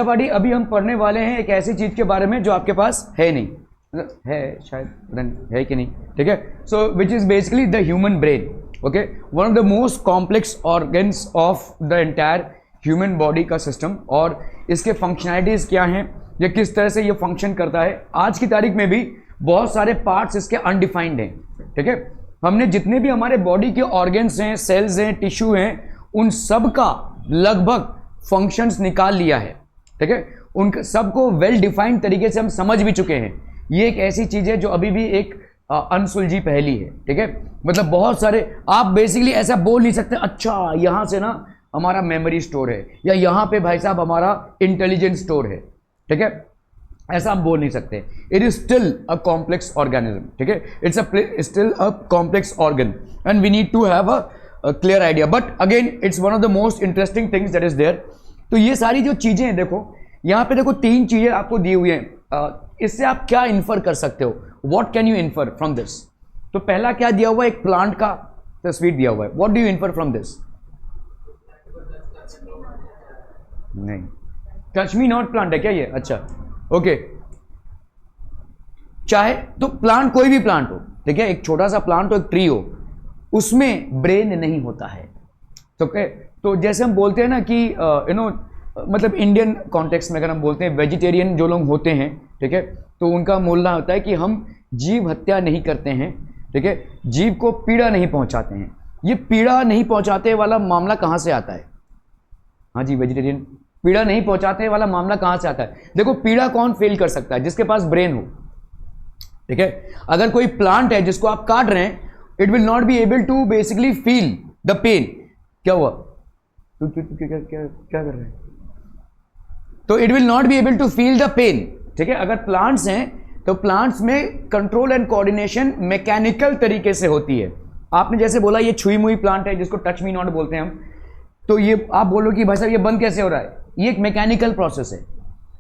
Party अभी हम पढ़ने वाले हैं एक ऐसी चीज के बारे में जो आपके पास है नहीं, है शायद, है कि नहीं, ठीक है। So which is basically the human brain, okay, one of the most complex organs of the entire human body का सिस्टम, और इसके फंक्शनैलिटीज क्या हैं, या किस तरह से ये फंक्शन करता है। आज की तारीख में भी बहुत सारे पार्ट्स इसके अनडिफाइंड हैं, ठीक है। हमने जितने भी हमारे बॉडी के ऑर्गन्स हैं, सेल्स हैं, टिश्यू हैं, उन सब का लगभग फंक्शंस निकाल लिया है, ठीक है। उन सबको वेल डिफाइंड तरीके से हम समझ भी चुके हैं। ये एक ऐसी चीज है जो अभी भी एक अनसुलझी पहेली है, ठीक है। मतलब बहुत सारे आप बेसिकली ऐसा बोल नहीं सकते, अच्छा यहां से ना हमारा मेमोरी स्टोर है, या यहां पे भाई साहब हमारा इंटेलिजेंस स्टोर है, ठीक है, ऐसा आप बोल नहीं सकते। It is still a complex organism, ठीक है, it's still a complex organ and we need to have a clear idea, but again it's one of the most interesting things that is there. तो ये सारी जो चीजें हैं, देखो यहां पे देखो 3 चीजें आपको दी हुई हैं, इससे आप क्या इन्फर कर सकते हो, what can you infer from this. तो पहला क्या दिया हुआ है, एक प्लांट का तस्वीर दिया हुआ है, what do you infer from this. नहीं, टच मी नॉट प्लांट है क्या ये, अच्छा ओके। चाहे तो प्लांट कोई भी प्लांट हो, ठीक है, एक छोटा सा प्लांट हो, एक ट्री हो, उसमें ब्रेन नहीं होता है, तो तो जैसे हम बोलते हैं ना कि यू नो मतलब इंडियन कॉन्टेक्स्ट में अगर हम बोलते हैं वेजिटेरियन जो लोग होते हैं, ठीक है, तो उनका बोलना होता है कि हम जीव हत्या नहीं करते हैं, ठीक है, जीव को पीड़ा नहीं पहुंचाते हैं। ये पीड़ा नहीं पहुंचाते वाला मामला कहां से आता है, हाँ जी वेजिटेरियन, पीड़ा नहीं पहुंचाते वाला मामला कहां से आता है। देखो पीड़ा कौन फील कर सकता है, जिसके पास ब्रेन हो, ठीक है। अगर कोई प्लांट है जिसको आप काट रहे हैं, it will not be able to basically feel the pain. क्या हुआ, क्या कर रहे हैं, तो it will not be able to feel the pain, ठीक है। अगर प्लांट्स हैं तो प्लांट्स में कंट्रोल एंड कोऑर्डिनेशन मैकेनिकल तरीके से होती है। आपने जैसे बोला ये छुई मुई प्लांट है जिसको टच मी नॉट बोलते हैं हम, तो ये आप बोलो कि भाई साहब ये बंद कैसे हो रहा है, ये एक मैकेनिकल प्रोसेस है,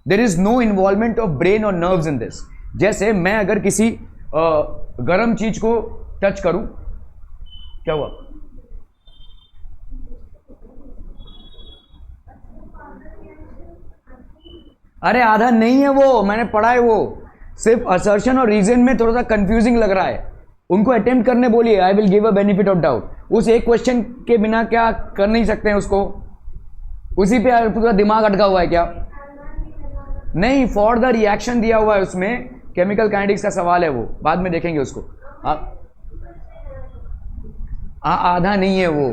there is no involvement of brain और नर्व्स इन दिस। जैसे मैं अगर किसी गर्म चीज को टच करूं, क्या हुआ, अरे आधा नहीं है वो, मैंने पढ़ा है, वो सिर्फ असर्शन और रीजन में थोड़ा सा कंफ्यूजिंग लग रहा है। उनको अटेम्प्ट करने बोलिए, I will give a benefit of doubt. उस एक क्वेश्चन के बिना क्या कर नहीं सकते हैं उसको, उसी पे पूरा दिमाग अटका हुआ है क्या, नहीं, फॉर द रिएक्शन दिया हुआ है उसमें, केमिकल काइनेटिक्स का सवाल है वो, बाद में देखेंगे उसको। आधा नहीं है वो,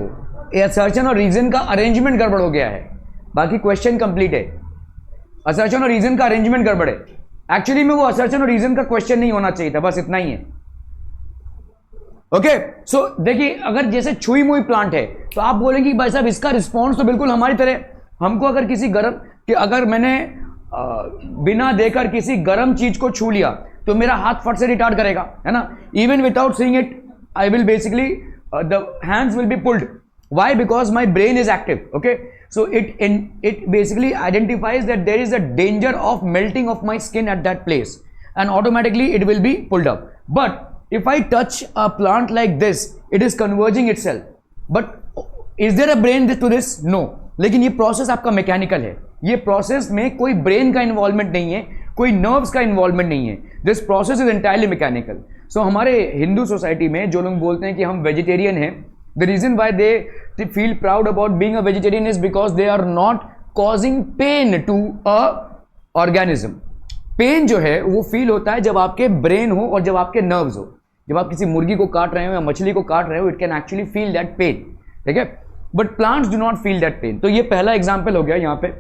असर्शन और रीजन का अरेंजमेंट गड़बड़ हो गया है, बाकी क्वेश्चन कंप्लीट है। असर्शन और रीजन का अरेंजमेंट गड़बड़ है, एक्चुअली में वो असर्शन और रीजन का क्वेश्चन नहीं होना चाहिए था, बस इतना ही है, ओके। सो देखिए अगर जैसे छुई मुई प्लांट है तो आप बोलेंगे भाई साहब इसका रिस्पॉन्स तो बिल्कुल हमारी तरह, हमको अगर किसी गर्म कि अगर मैंने बिना देकर किसी गर्म चीज को छू लिया तो मेरा हाथ फट से रिटार्ड करेगा, है ना, even without seeing it I will basically the hands will be pulled, why, because my brain is active, okay, so it basically identifies that there is a danger of melting of my skin at that place and automatically it will be pulled up. But if I touch a plant like this, it is converging itself, but is there a brain to this, no, लेकिन ये process आपका mechanical है, ये process में कोई brain का involvement नहीं है, कोई नर्व्स का इन्वॉल्वमेंट नहीं है, this process is entirely mechanical. So हमारे हिंदू सोसाइटी में जो लोग बोलते हैं कि हम वेजिटेरियन हैं, the reason why they feel proud about being a vegetarian is because they are not causing pain to a organism. Pain जो है वो फील होता है जब आपके ब्रेन हो और जब आपके नर्व्स हो। जब आप किसी मुर्गी को काट रहे हो या मछली को काट रहे हो, it can actually feel that pain, ठीक है, but plants do not feel that pain. तो ये पहला एग्जाम्पल हो गया। यहाँ पे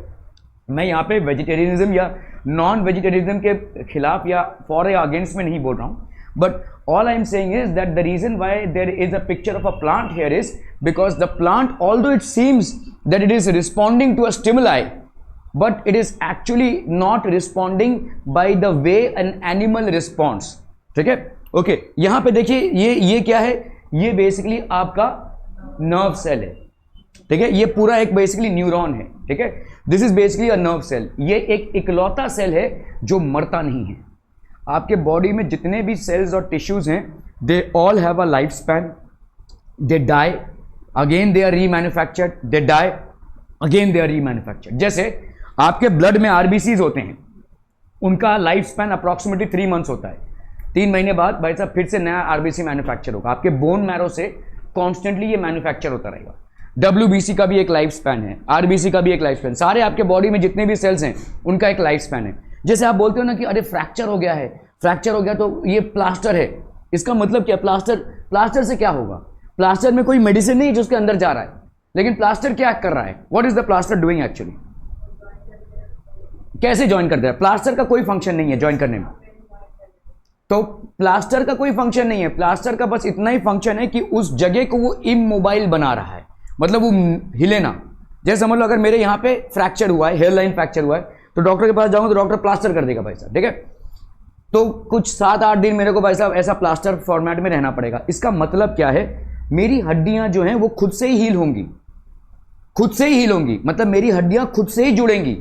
मैं यहाँ पे वेजिटेरियनिज्म या नॉन वेजिटेरियनिज्म के खिलाफ या फॉर या अगेंस्ट में नहीं बोल रहा हूँ, but all I am saying is that the reason why there is a picture of a plant here is because the plant, although it seems that it is responding to a stimuli, but it is actually not responding by the way an animal responds, ठीक है, okay. यहां पे देखिए ये क्या है, ये basically आपका नर्व सेल है, ठीक है, ये पूरा एक बेसिकली न्यूरॉन है, ठीक है, this is basically a nerve cell. ये एक इकलौता सेल है जो मरता नहीं है। आपके बॉडी में जितने भी सेल्स और टिश्यूज हैं, they all have a life span, they die again, they are remanufactured, they die again, they are remanufactured. जैसे आपके ब्लड में आरबीसीज होते हैं, उनका लाइफ स्पैन अप्रॉक्सीमेटली 3 मंथ्स होता है। 3 महीने बाद भाई साहब फिर से नया आरबीसी मैन्युफैक्चर होगा। आपके बोन मैरो से कॉन्स्टेंटली ये मैन्युफैक्चर होता रहेगा। डब्ल्यूबीसी का भी एक लाइफ स्पैन है, आरबीसी का भी एक लाइफ स्पैन, सारे आपके बॉडी में जितने भी सेल्स हैं उनका एक लाइफ स्पैन है। जैसे आप बोलते हो ना कि अरे फ्रैक्चर हो गया है, फ्रैक्चर हो गया तो ये प्लास्टर है, इसका मतलब क्या? प्लास्टर से क्या होगा? प्लास्टर में कोई मेडिसिन नहीं है जो उसके अंदर जा रहा है, लेकिन प्लास्टर क्या कर रहा है? What is the plaster doing actually? कैसे ज्वाइन करता है? प्लास्टर का कोई फंक्शन नहीं है ज्वाइन करने में, तो प्लास्टर का कोई फंक्शन नहीं है। प्लास्टर का बस इतना ही फंक्शन है कि उस जगह को वो इमोबाइल बना रहा है, मतलब वो हिले ना। जैसे समझ लो अगर मेरे यहाँ पे फ्रैक्चर हुआ है, हेयर लाइन फ्रैक्चर हुआ है, तो डॉक्टर के पास जाऊंगा तो डॉक्टर प्लास्टर कर देगा भाई साहब, ठीक है। तो कुछ 7-8 दिन मेरे को भाई साहब ऐसा प्लास्टर फॉर्मेट में रहना पड़ेगा। इसका मतलब क्या है? मेरी हड्डियां जो हैं वो खुद से ही हील होंगी, खुद से ही हील होंगी, मतलब मेरी हड्डियां खुद से ही जुड़ेंगी।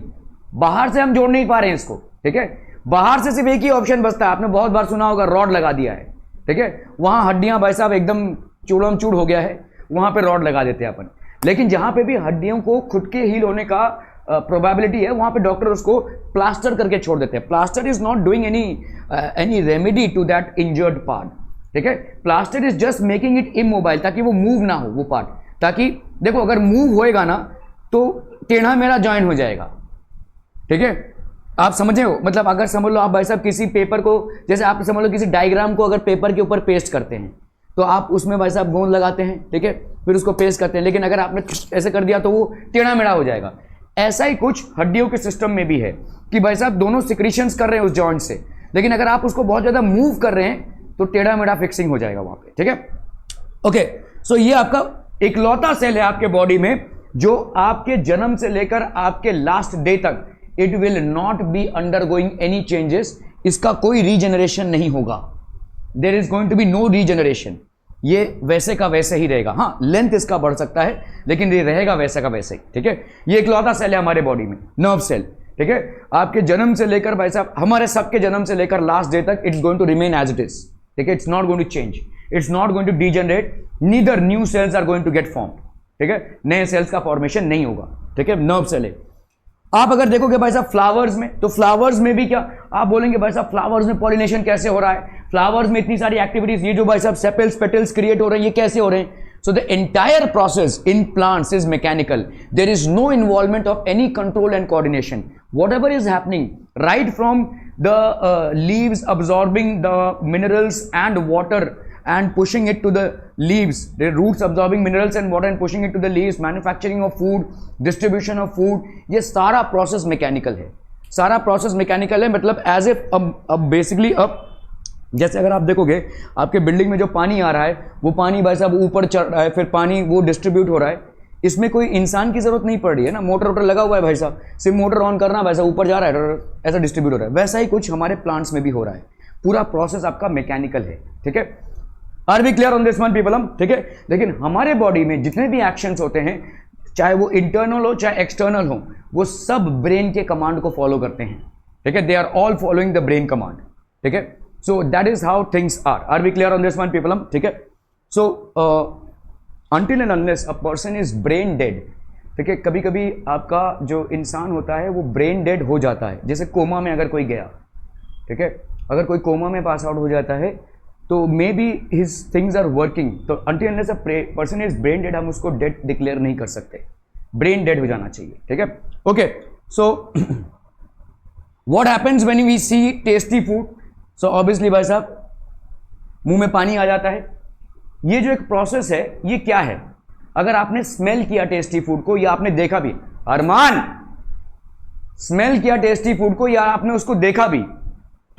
बाहर से हम जोड़ नहीं पा रहे हैं इसको, ठीक है। बाहर से सिर्फ एक ही ऑप्शन बचता है, आपने बहुत बार सुना होगा, रॉड लगा दिया है, ठीक है। वहां हड्डियां भाई साहब एकदम चूड़म चूड़ हो गया है, वहां पे रॉड लगा देते हैं अपन। लेकिन जहां पे भी हड्डियों को खुद के हील होने का प्रोबेबिलिटी है, वहां पे डॉक्टर उसको प्लास्टर करके छोड़ देते हैं। Plaster is not doing any remedy to that injured part, ठीक है। Plaster is just making it immobile, ताकि वो मूव ना हो वो पार्ट, ताकि देखो अगर मूव होएगा ना तो टेढ़ा मेढ़ा ज्वाइन हो जाएगा, ठीक है। आप समझे हो? मतलब अगर समझ लो आप भाई साहब किसी पेपर को, जैसे आप समझ लो किसी डायग्राम को अगर पेपर के ऊपर पेस्ट करते हैं तो आप उसमें भाई साहब गोंद लगाते हैं, ठीक है, फिर उसको पेस्ट करते हैं, लेकिन अगर आपने ऐसे कर दिया तो वो टेढ़ा मेढ़ा हो जाएगा। ऐसा ही कुछ हड्डियों के सिस्टम में भी है कि भाई साहब दोनों सिक्रीशंस कर रहे हैं उस जॉइंट से, लेकिन अगर आप उसको बहुत ज्यादा मूव कर रहे हैं तो टेढ़ा मेढ़ा फिक्सिंग हो जाएगा वहां पे, ठीक है। ओके, सो ये आपका इकलौता सेल है आपके बॉडी में जो आपके जन्म से लेकर आपके लास्ट डे तक it will not be undergoing any changes. इसका कोई रीजनरेशन नहीं होगा, there is going to be no regeneration. ये वैसे का वैसे ही रहेगा, हाँ लेंथ इसका बढ़ सकता है लेकिन ये रहेगा वैसे का वैसे ही, ठीक है। ये इकलौता सेल है हमारे बॉडी में, नर्व सेल, ठीक है। आपके जन्म से लेकर भाई साहब, हमारे सबके जन्म से लेकर लास्ट डे तक it's going to remain as it is, ठीक है। It's not going to change, it's not going to degenerate, neither new cells are going to get form, ठीक है। नए सेल्स का फॉर्मेशन नहीं होगा, ठीक है। नर्व सेल है। आप अगर देखोगे भाई साहब फ्लावर्स में, तो फ्लावर्स में भी क्या आप बोलेंगे भाई साहब फ्लावर्स में पॉलिनेशन कैसे हो रहा है? फ्लावर्स में इतनी सारी एक्टिविटीज, ये जो भाई साहब सेपल्स पेटल्स क्रिएट हो रहे हैं, ये कैसे हो रहे हैं? So the entire process in plants is mechanical, there is no involvement of any control and coordination. Whatever is happening right from the leaves absorbing the minerals and water and pushing it to the leaves, the roots absorbing minerals and water and pushing it to the leaves, manufacturing of food, distribution of food, ये सारा process mechanical है, सारा process mechanical है। मतलब as a अब basically अब जैसे अगर आप देखोगे आपके बिल्डिंग में जो पानी आ रहा है वो पानी भाई साहब ऊपर चढ़ रहा है, फिर पानी वो डिस्ट्रीब्यूट हो रहा है, इसमें कोई इंसान की जरूरत नहीं पड़ रही है ना, मोटर वोटर लगा हुआ है भाई साहब, सिर्फ मोटर ऑन करना भाई साहब ऊपर जा रहा है, ऐसा डिस्ट्रीब्यूट हो रहा है। वैसा ही कुछ हमारे प्लांट्स में भी हो रहा है, पूरा प्रोसेस आपका मैकेनिकल है, ठीक है। Are we clear on this one people hmm, ठीक है। लेकिन हमारे बॉडी में जितने भी एक्शंस होते हैं, चाहे वो इंटरनल हो चाहे एक्सटर्नल हो, वो सब ब्रेन के कमांड को फॉलो करते हैं, ठीक है। They are all following the brain command, ठीक है। So that is how things are we clear on this one people hmm, ठीक है। सो until and unless a person is brain dead, ठीक है, कभी कभी आपका जो इंसान होता है वो ब्रेन डेड हो जाता है, जैसे कोमा में अगर कोई गया, ठीक है, अगर कोई कोमा में पास आउट हो जाता है तो maybe his things are working, तो until unless a person is brain dead हम उसको डेड डिक्लेयर नहीं कर सकते, ब्रेन डेड हो जाना चाहिए, ठीक है। Okay, so what happens when we see tasty food? So obviously भाई साहब मुंह में पानी आ जाता है। ये जो एक प्रोसेस है ये क्या है? अगर आपने स्मेल किया टेस्टी फूड को या आपने देखा भी, अरमान स्मेल किया टेस्टी फूड को या आपने उसको देखा भी,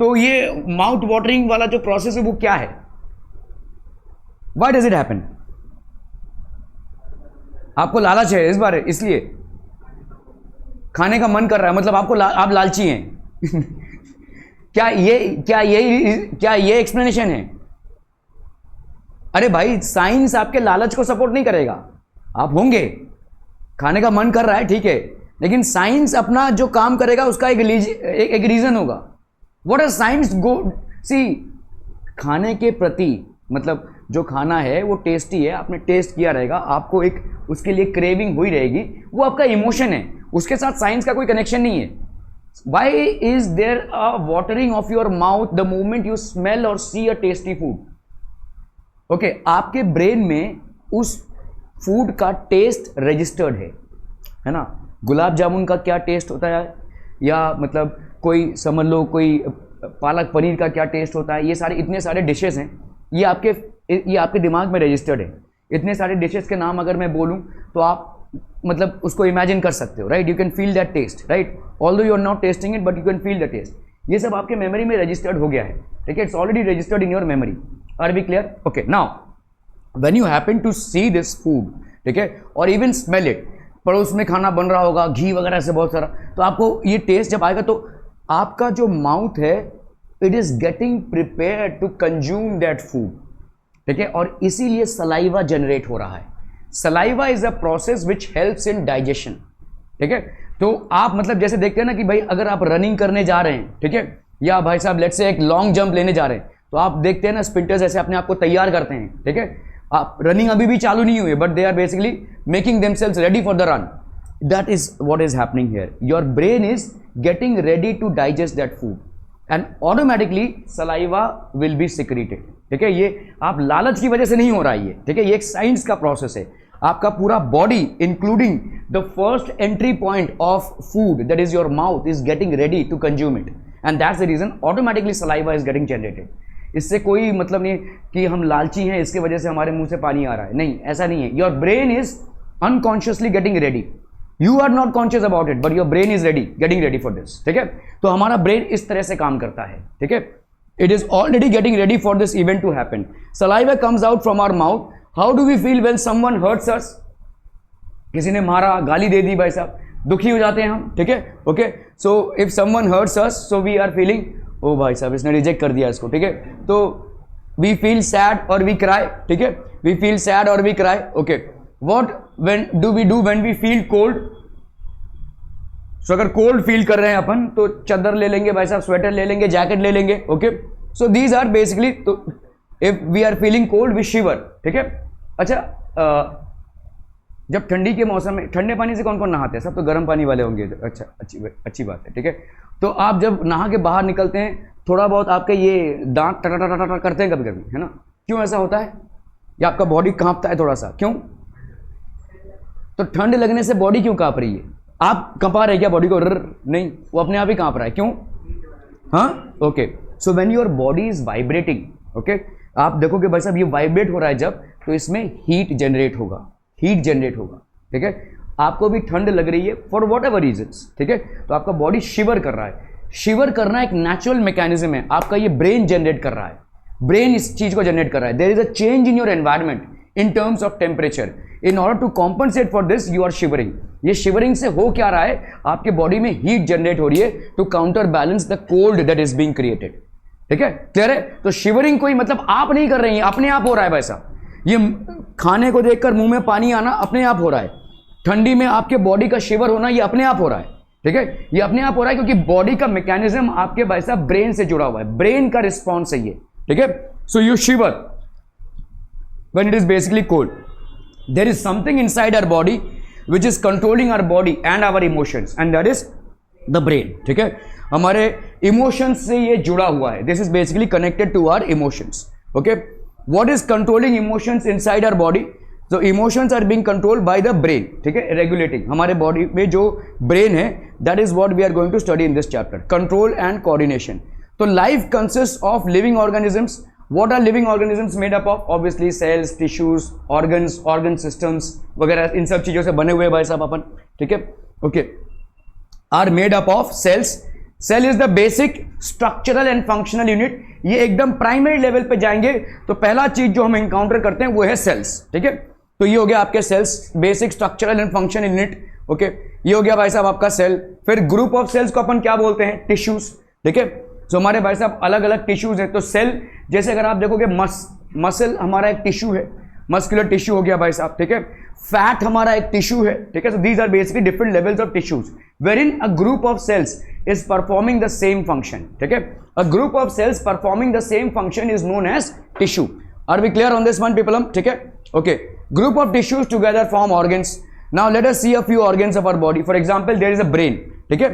तो ये माउथ वाटरिंग वाला जो प्रोसेस है वो क्या है? Why does it happen? आपको लालच है इस बार, इसलिए खाने का मन कर रहा है, मतलब आपको आप लालची हैं। क्या ये एक्सप्लेनेशन है? अरे भाई साइंस आपके लालच को सपोर्ट नहीं करेगा। आप होंगे खाने का मन कर रहा है, ठीक है, लेकिन साइंस अपना जो काम करेगा उसका एक रीजन होगा। व्हाट आर साइंस गो सी खाने के प्रति, मतलब जो खाना है वो टेस्टी है, आपने टेस्ट किया रहेगा, आपको एक उसके लिए क्रेविंग हुई रहेगी, वो आपका इमोशन है, उसके साथ साइंस का कोई कनेक्शन नहीं है. Why is there a watering of your mouth the moment you smell or see a tasty food? Okay, आपके ब्रेन में उस फूड का टेस्ट रजिस्टर्ड है ना. गुलाब जामुन का क्या टेस्ट होता है, या मतलब कोई समझ लो कोई पालक पनीर का क्या टेस्ट होता है, ये सारे इतने सारे डिशेस हैं, ये आपके दिमाग में रजिस्टर्ड है. इतने सारे डिशेस के नाम अगर मैं बोलूं तो आप मतलब उसको इमेजिन कर सकते हो, right. You can feel that taste, right. Although you are not tasting it but you can feel the taste. ये सब आपके मेमोरी में रजिस्टर्ड हो गया है, ठीक है. It's already registered in your memory. Are we clear? Okay, now when you happen to see this food, ठीक है, और इवन स्मेल इट, पड़ोस में खाना बन रहा होगा घी वगैरह से बहुत सारा, तो आपको ये टेस्ट जब आएगा तो आपका जो माउथ है it is getting prepare to consume that food, ठीक है. और इसीलिए सलाइवा जनरेट हो रहा है. Saliva is a process which helps in digestion, ठीक है. तो आप मतलब जैसे देखते हैं ना कि भाई अगर आप रनिंग करने जा रहे हैं, ठीक है, या भाई साहब लेट्स से एक लॉन्ग जंप लेने जा रहे हैं, तो आप देखते हैं ना स्प्रिंटर्स ऐसे अपने आप को तैयार करते हैं, ठीक है. आप रनिंग अभी भी चालू नहीं हुई but they are basically making themselves ready for the run. That is what is happening here. Your brain is getting ready to digest that food and automatically saliva will be secreted, ठीक है. ये आप लालच की वजह से नहीं हो रहा है ये, ठीक है. ये एक साइंस का प्रोसेस है. आपका पूरा body including the first entry point of food that is your mouth is getting ready to consume it and that's the reason automatically saliva is getting generated. इससे कोई मतलब नहीं कि हम लालची हैं इसके वजह से हमारे मुंह से पानी आ रहा है, नहीं, ऐसा नहीं है. Your brain is unconsciously getting ready. You are not conscious about it but your brain is ready, getting ready for this, ठीक है. तो हमारा ब्रेन इस तरह से काम करता है, ठीक है. It is already getting ready for this event to happen. Saliva comes out from our mouth. How do we feel when someone hurts us? किसी ने मारा, गाली दे दी, भाई साहब दुखी हो जाते हैं हम, ठीक है. Okay, so if someone hurts us so we are feeling, ओ भाई साहब इसने रिजेक्ट कर दिया इसको, ठीक है. तो वी फील सैड और वी क्राई, ठीक है. वी फील सैड और we cry. Okay, what when do we do when we feel cold? So अगर कोल्ड फील कर रहे हैं अपन तो चादर ले लेंगे भाई साहब, स्वेटर ले लेंगे, जैकेट ले लेंगे. Okay, so these are basically, तो if we are feeling cold we shiver, ठीक है. अच्छा, जब ठंडी के मौसम में ठंडे पानी से कौन कौन नहाते हैं? सब तो गर्म पानी वाले होंगे. अच्छा, अच्छी बात है, ठीक है. तो आप जब नहा के बाहर निकलते हैं थोड़ा बहुत आपके ये दांत टटा करते हैं कभी कभी, है ना. क्यों ऐसा होता है? या आपका बॉडी कांपता है थोड़ा सा, क्यों? तो ठंड लगने से बॉडी क्यों कांप रही है? आप कंपा रहे क्या बॉडी को? नहीं, वो अपने आप ही कांप रहा है. क्यों? हाँ, okay. So when your body is vibrating, okay, आप देखोगे भाई साहब ये वाइब्रेट हो रहा है जब, तो इसमें हीट जनरेट होगा, ठीक है. आपको भी ठंड लग रही है फॉर वॉट एवर रीजन्स, ठीक है, तो आपका बॉडी शिवर कर रहा है. शिवर करना एक नेचुरल मैकेनिज्म है, आपका ये ब्रेन जनरेट कर रहा है. ब्रेन इस चीज को जनरेट कर रहा है. There is a change in your environment in terms of temperature. In order to compensate for this you are shivering. ये शिवरिंग से हो क्या रहा है, आपके बॉडी में हीट जनरेट हो रही है to counterbalance the cold that is being created, ठीक है. क्लियर है? तो शिवरिंग कोई मतलब आप नहीं कर रहे हैं, अपने आप हो रहा है भाई साहब. ये खाने को देखकर मुंह में पानी आना अपने आप हो रहा है. ठंडी में आपके बॉडी का शिवर होना ये अपने आप हो रहा है, ठीक है. ये अपने आप हो रहा है क्योंकि बॉडी का मैकेनिज्म आपके भाई साहब ब्रेन से जुड़ा हुआ है. ब्रेन का रिस्पॉन्स है ये, ठीक है. So you shiver when it is basically cold. There is something inside our body which is controlling our body and our emotions and that is the brain, ठीक है. हमारे इमोशंस से ये जुड़ा हुआ है. This is basically connected to our emotions. Okay, what is controlling emotions inside our body? So emotions are being controlled by the brain, ठीक है, regulating. हमारे बॉडी में जो ब्रेन है that is what we are going to study in this chapter. Control and coordination. तो life consists of living organisms. What are living organisms made up of? Obviously cells, tissues, organs, organ systems वगैरह, इन सब चीजों से बने हुए भाई साहब अपन, ठीक है. Okay, are made up of cells. Cell is the basic structural and functional unit. ये एकदम प्राइमरी लेवल पे जाएंगे तो पहला चीज जो हम एनकाउंटर करते हैं वो है सेल्स, ठीक है. तो ये हो गया आपके cells, basic structural and functional unit. Okay, ये हो गया भाई साहब आपका सेल. फिर ग्रुप ऑफ सेल्स को अपन क्या बोलते हैं? टिश्यूज, ठीक है. तो हमारे भाई साहब अलग अलग टिश्यूज हैं. तो सेल, जैसे अगर आप देखोगे मसल हमारा एक टिश्यू है, मस्कुलर टिश्यू हो गया भाई साहब, ठीक है. फैट हमारा एक टिश्यू है, ठीक है. So these are basically different levels of tissues wherein a group of cells is performing the same function, ठीक है. A group of cells performing the same function is known as tissue. Are we clear on this one people? ठीक है, okay. Group of tissues together form organs. Now let us see a few organs of our body. For example there is a brain, ठीक है।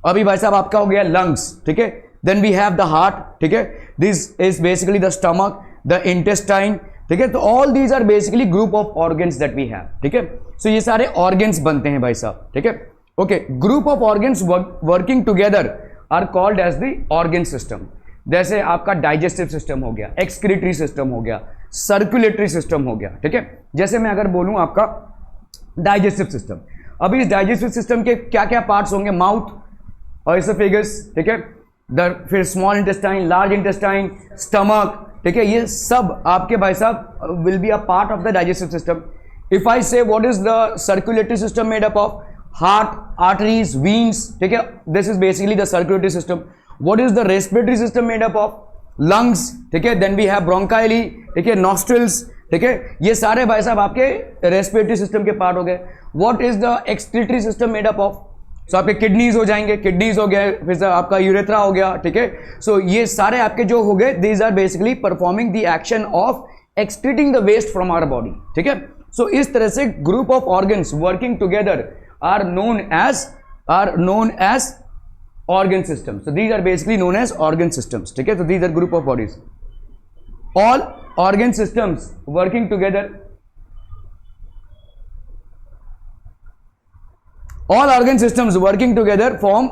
अभी भाई साहब आपका हो गया लंग्स, ठीक है। Then we have the heart, ठीक है। This is basically the stomach, the intestine, ठीक है। तो all these are basically group of organs that we have, ठीक है। सो ये सारे ऑर्गन्स बनते हैं भाई साहब, ठीक है, okay. Group of organs working together are called as the organ system. जैसे आपका डाइजेस्टिव सिस्टम हो गया, एक्सक्रीटरी सिस्टम हो गया, सर्कुलेटरी सिस्टम हो गया, ठीक है। जैसे मैं अगर बोलूं आपका डाइजेस्टिव सिस्टम, अभी इस डाइजेस्टिव सिस्टम के क्या क्या पार्ट्स होंगे? माउथ और इसोफेगस, ठीक है, फिर small intestine, large intestine, stomach, ठीक है। ये सब आपके भाई साहब will be a part of the digestive system. If I say what is the circulatory system made up of? Heart, arteries, veins, ठीक है, this is basically the circulatory system. What is the respiratory system made up of? Lungs, ठीक है। Then we have ब्रोंकाइली, ठीक है, nostrils, ठीक है। ये सारे भाई साहब आपके रेस्पिरेटरी सिस्टम के पार्ट हो गए। What is the excretory system made up of? So आपके किडनीज हो जाएंगे, किडनीज हो गए, फिर आपका यूरेथ्रा हो गया, ठीक है। सो ये सारे आपके जो हो गए, these are basically performing the action of excreting the waste from our body, ठीक है। सो इस तरह से group of organs working together are known as organ systems. So these are basically known as organ systems, ठीक है। So these are group of bodies. All organ systems working together, all organ systems working together form,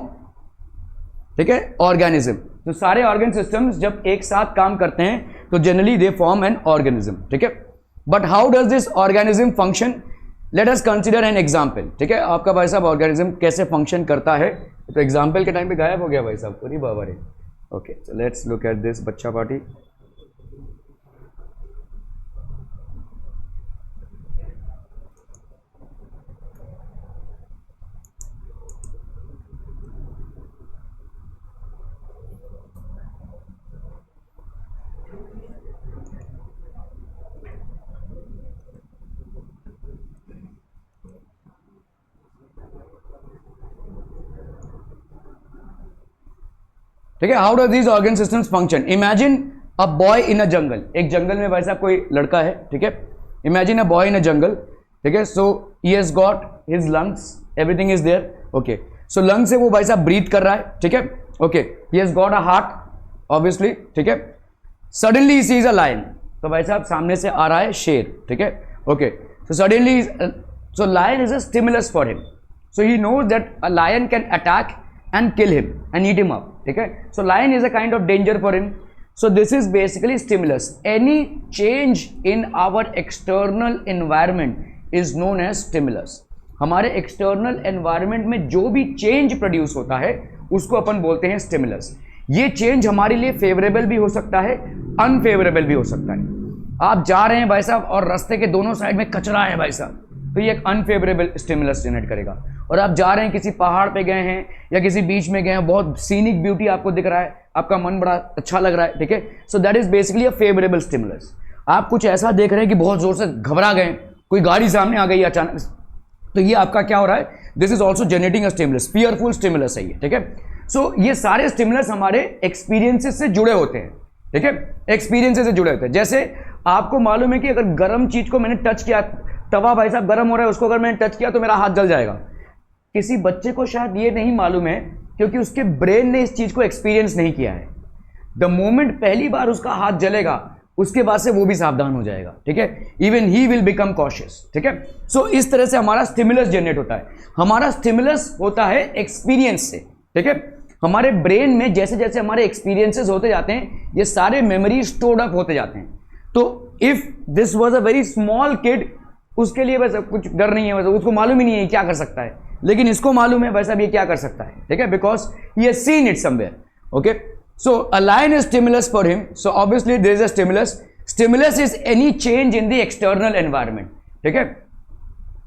ठीक है, organism. तो सारे organ systems जब एक साथ काम करते हैं तो generally they form an organism, ठीक है। But how does this organism function? Let us consider an example, ठीक है। आपका भाई साहब ऑर्गेनिज्म कैसे फंक्शन करता है, तो एग्जाम्पल के टाइम पे गायब हो गया भाई साहब, अरे बाबा रे। Okay, so let's look at this बच्चा पार्टी। ठीक है, how does these organ systems function? Imagine a boy in a jungle. एक जंगल में भाई साहब कोई लड़का है, ठीक है। Imagine a boy in a jungle, ठीक है। So he has got his lungs, everything is there, okay. So lung से वो भाई साहब ब्रीथ कर रहा है, ठीक है, okay. He has got a heart, obviously, ठीक है। Suddenly he sees a lion, तो भाई साहब सामने से आ रहा है शेर, ठीक है, okay. So suddenly, so lion is a stimulus for him, so he knows that a lion can attack and kill him and eat him up, ठीक है। So lion is a kind of danger for him. So this is basically stimulus. Any change in our external environment is known as stimulus. हमारे external environment में जो भी change produce होता है उसको अपन बोलते हैं stimulus. ये change हमारे लिए favorable भी हो सकता है, unfavorable भी हो सकता है। आप जा रहे हैं भाई साहब और रास्ते के दोनों साइड में कचरा है भाई साहब, तो ये एक अनफेवरेबल स्टिमुलस जनरेट करेगा। और आप जा रहे हैं किसी पहाड़ पे गए हैं या किसी बीच में गए हैं, बहुत सीनिक ब्यूटी आपको दिख रहा है, आपका मन बड़ा अच्छा लग रहा है, ठीक है। So that is basically a favourable stimulus. आप कुछ ऐसा देख रहे हैं कि बहुत जोर से घबरा गए, कोई गाड़ी सामने आ गई अचानक, तो ये आपका क्या हो रहा है? This is also generating a stimulus, fearful stimulus है ये, ठीक है। सो ये सारे स्टिमुलस हमारे एक्सपीरियंसेस से जुड़े होते हैं, ठीक है, एक्सपीरियंसेस से जुड़े होते हैं। जैसे आपको मालूम है कि अगर गर्म चीज को मैंने टच किया, तवा भाई साहब गर्म हो रहा है, उसको अगर मैंने टच किया तो मेरा हाथ जल जाएगा। किसी बच्चे को शायद ये नहीं मालूम है क्योंकि उसके ब्रेन ने इस चीज को एक्सपीरियंस नहीं किया है। द मोमेंट पहली बार उसका हाथ जलेगा, उसके बाद से वो भी सावधान हो जाएगा, ठीक है। Even he will become cautious, ठीक है। सो इस तरह से हमारा स्टिमुलस जनरेट होता है। हमारा स्टिमुलस होता है एक्सपीरियंस से, ठीक है। हमारे ब्रेन में जैसे जैसे हमारे एक्सपीरियंसेस होते जाते हैं, ये सारे मेमोरी स्टोर्ड अप होते जाते हैं। तो if this was a very small kid, उसके लिए वैसे कुछ डर नहीं है, वैसे उसको मालूम ही नहीं है क्या कर सकता है, लेकिन इसको मालूम है वैसा ये क्या कर सकता है, ठीक है, because he has seen it somewhere, okay. So a lion is stimulus for him, so obviously there is a stimulus. Stimulus is any change in the external environment, ठीक है।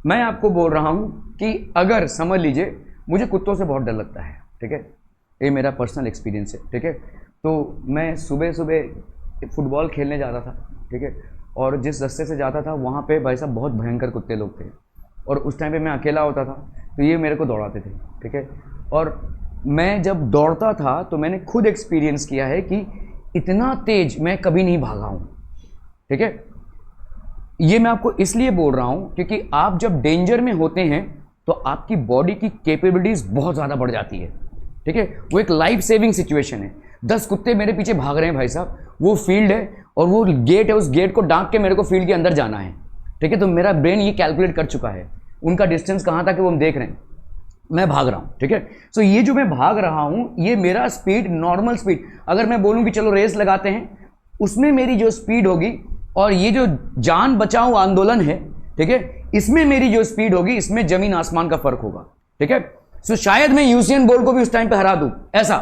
मैं आपको बोल रहा हूं कि अगर समझ लीजिए मुझे कुत्तों से बहुत डर लगता है, ठीक है, ये मेरा पर्सनल एक्सपीरियंस है, ठीक है। तो मैं सुबह सुबह फुटबॉल खेलने जाता था, ठीक है, और जिस रास्ते से जाता था वहाँ पे भाई साहब बहुत भयंकर कुत्ते लोग थे, और उस टाइम पे मैं अकेला होता था, तो ये मेरे को दौड़ाते थे, ठीक है। और मैं जब दौड़ता था तो मैंने खुद एक्सपीरियंस किया है कि इतना तेज मैं कभी नहीं भागा हूँ, ठीक है। ये मैं आपको इसलिए बोल रहा हूं क्योंकि आप जब डेंजर में होते हैं तो आपकी बॉडी की कैपेबिलिटीज बहुत ज़्यादा बढ़ जाती है, ठीक है। वो एक लाइफ सेविंग सिचुएशन है। 10 कुत्ते मेरे पीछे भाग रहे हैं भाई साहब, वो फील्ड है और वो गेट है, उस गेट को डांक के मेरे को फील्ड के अंदर जाना है, ठीक है। तो मेरा ब्रेन ये कैलकुलेट कर चुका है उनका डिस्टेंस कहाँ था कि वो हम देख रहे हैं, मैं भाग रहा हूँ, ठीक है। सो ये जो मैं भाग रहा हूँ ये मेरा स्पीड, नॉर्मल स्पीड, अगर मैं बोलूँ कि चलो रेस लगाते हैं, उसमें मेरी जो स्पीड होगी और ये जो जान बचाओ आंदोलन है, ठीक है, इसमें मेरी जो स्पीड होगी, इसमें जमीन आसमान का फर्क होगा, ठीक है। सो शायद मैं यूसेन बोल्ट को भी उस टाइम पे हरा दूं, ऐसा,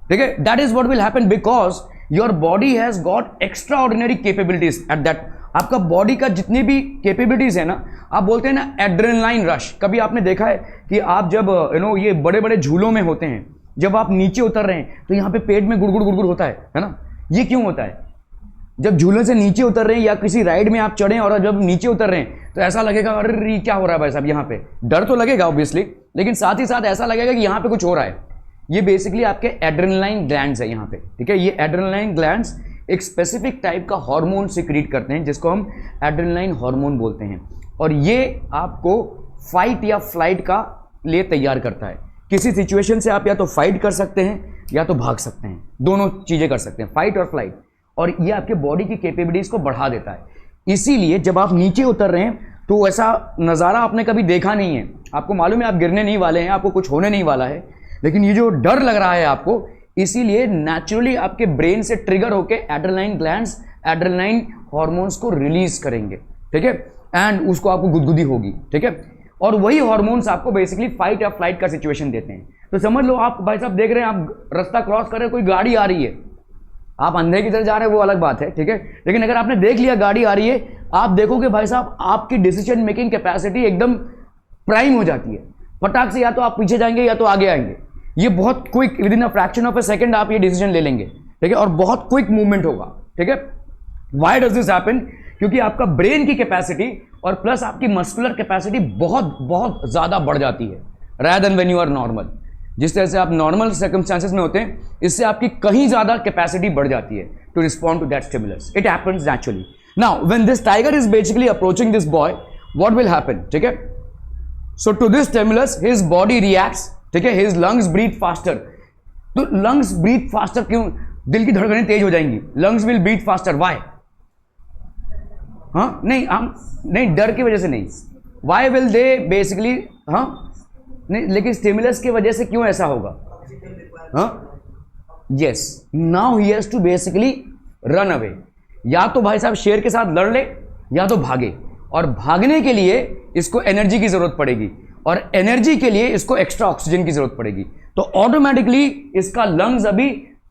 ठीक है। That is what will happen because your body has got extra ordinary capabilities at that. आपका बॉडी का जितनी भी कैपेबिलिटीज है ना, आप बोलते हैं ना एड्रेनलाइन रश, कभी आपने देखा है कि आप जब ये बड़े बड़े झूलों में होते हैं, जब आप नीचे उतर रहे हैं तो यहाँ पे पेट में गुड़गुड़ गुड़गुड़ होता है ना। ये क्यों होता है? जब झूले से नीचे उतर रहे हैं या किसी राइड में आप चढ़े और जब नीचे उतर रहे हैं तो ऐसा लगेगा अरे क्या हो रहा है भाई साहब, यहाँ पे डर तो लगेगा ऑब्वियसली, लेकिन साथ ही साथ ऐसा लगेगा कि यहाँ पे कुछ हो रहा है। ये बेसिकली आपके एड्रेनलाइन ग्लैंड्स है यहाँ पे, ठीक है। ये एड्रेनलाइन ग्लैंड्स एक स्पेसिफिक टाइप का हार्मोन सिक्रीट करते हैं जिसको हम एड्रेनलाइन हार्मोन बोलते हैं, और ये आपको फाइट या फ्लाइट का लिए तैयार करता है। किसी सिचुएशन से आप या तो फाइट कर सकते हैं या तो भाग सकते हैं, दोनों चीजें कर सकते हैं, फाइट और फ्लाइट, और ये आपके बॉडी की कैपेबिलिटीज को बढ़ा देता है। इसीलिए जब आप नीचे उतर रहे हैं तो ऐसा नज़ारा आपने कभी देखा नहीं है, आपको मालूम है आप गिरने नहीं वाले हैं, आपको कुछ होने नहीं वाला है, लेकिन ये जो डर लग रहा है आपको, इसीलिए नेचुरली आपके ब्रेन से ट्रिगर होके एड्रेनलाइन ग्लैंड्स एड्रेनलाइन हार्मोन्स को रिलीज करेंगे, ठीक है, एंड उसको आपको गुदगुदी होगी, ठीक है। और वही हार्मोन्स आपको बेसिकली फाइट या फ्लाइट का सिचुएशन देते हैं। तो समझ लो आप भाई साहब देख रहे हैं, आप रास्ता क्रॉस कर रहे हैं, कोई गाड़ी आ रही है, आप अंधे की तरफ जा रहे हैं वो अलग बात है, ठीक है, लेकिन अगर आपने देख लिया गाड़ी आ रही है, आप देखोगे भाई साहब आपकी डिसीजन मेकिंग कैपेसिटी एकदम प्राइम हो जाती है। फटाक से या तो आप पीछे जाएंगे या तो आगे आएंगे, ये बहुत quick, with in a fraction of a second आप ये डिसीजन ले लेंगे, ठीक है, और बहुत क्विक मूवमेंट होगा, ठीक है। Why does this happen? क्योंकि आपका ब्रेन की कैपेसिटी और प्लस आपकी मस्कुलर कैपेसिटी बहुत बहुत ज्यादा बढ़ जाती है rather than when you are normal। जिस तरह से आप नॉर्मल सर्कमस्टांसेस में होते हैं, इससे आपकी कहीं ज्यादा कैपेसिटी बढ़ जाती है to respond to that stimulus. It happens naturally. Now when this tiger is basically approaching this boy, what will happen, ठीक है। So to this stimulus his body reacts, ठीक है, हिज लंग्स ब्रीथ फास्टर। तो lungs breathe faster क्यों? दिल की धड़कनें तेज हो जाएंगी, lungs will breathe faster. Why? हाँ नहीं, हम नहीं, डर की वजह से नहीं, व्हाई विल दे बेसिकली, हाँ नहीं, लेकिन स्टिमुलस की वजह से क्यों ऐसा होगा? हाँ yes, now he has to basically run away. या तो भाई साहब शेर के साथ लड़ ले या तो भागे, और भागने के लिए इसको एनर्जी की जरूरत पड़ेगी, और एनर्जी के लिए इसको एक्स्ट्रा ऑक्सीजन की जरूरत पड़ेगी। तो ऑटोमेटिकली इसका लंग्स अभी,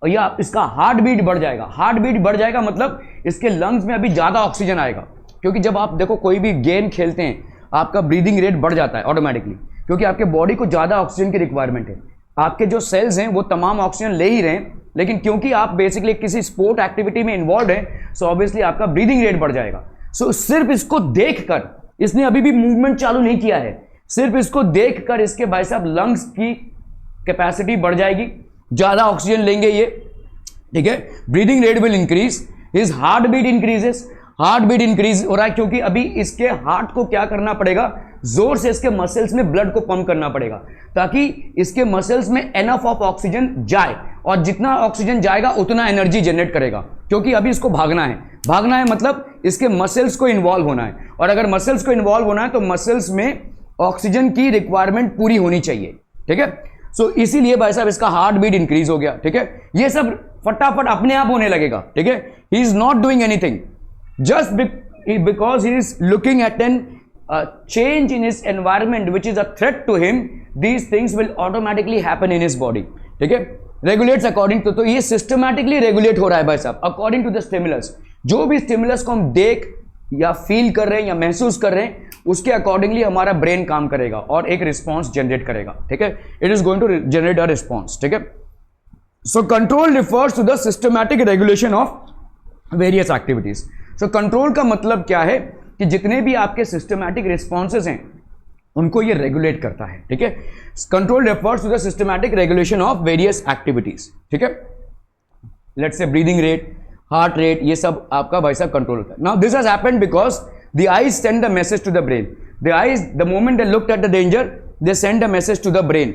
या इसका हार्ट बीट बढ़ जाएगा। हार्ट बीट बढ़ जाएगा मतलब इसके लंग्स में अभी ज्यादा ऑक्सीजन आएगा, क्योंकि जब आप देखो कोई भी गेम खेलते हैं आपका ब्रीदिंग रेट बढ़ जाता है ऑटोमेटिकली, क्योंकि आपके बॉडी को ज्यादा ऑक्सीजन की रिक्वायरमेंट है। आपके जो सेल्स हैं वो तमाम ऑक्सीजन ले ही रहे हैं, लेकिन क्योंकि आप बेसिकली किसी स्पोर्ट एक्टिविटी में इन्वॉल्व हैं, सो ऑब्वियसली आपका ब्रीदिंग रेट बढ़ जाएगा। सो सिर्फ इसको देखकर, इसने अभी भी मूवमेंट चालू नहीं किया है, सिर्फ इसको देखकर इसके भाई साहब लंग्स की कैपेसिटी बढ़ जाएगी, ज्यादा ऑक्सीजन लेंगे ये, ठीक है। Breathing rate will increase, his heart beat increases, heart beat increase हो रहा है क्योंकि अभी इसके हार्ट को क्या करना पड़ेगा, जोर से इसके मसल्स में ब्लड को पंप करना पड़ेगा, ताकि इसके मसल्स में एनफ ऑफ ऑक्सीजन जाए, और जितना ऑक्सीजन जाएगा उतना एनर्जी जनरेट करेगा, क्योंकि अभी इसको भागना है। भागना है मतलब इसके मसल्स को इन्वॉल्व होना है, और अगर मसल्स को इन्वॉल्व होना है तो मसल्स में ऑक्सीजन की रिक्वायरमेंट पूरी होनी चाहिए, ठीक है। सो इसीलिए भाई साहब इसका हार्ट बीट इंक्रीज हो गया, ठीक है। ये सब फटाफट अपने आप होने लगेगा, ठीक है। He is not doing anything, just because he is looking at an change in his environment which is a threat to him, these things will automatically happen in his body, ठीक है। regulates according to, तो ये systematically regulate हो रहा है भाई साहब according to the stimulus। जो भी stimulus को हम देख या फील कर रहे हैं या महसूस कर रहे हैं, उसके अकॉर्डिंगली हमारा ब्रेन काम करेगा और एक रिस्पॉन्स जनरेट करेगा, ठीक है। It is going to generate a response, ठीक है। So control refers to the systematic regulation of various activities. So control का मतलब क्या है कि जितने भी आपके सिस्टमैटिक रिस्पॉन्सेज हैं उनको ये रेगुलेट करता है, ठीक है। Control refers to the systematic regulation of various activities, ठीक है। Let's say breathing rate, heart rate, ये सब आपका भाई साहब कंट्रोल होता है. Now this has happened because the eyes send the message to the brain. The eyes the moment they looked at the danger they send the message to the brain.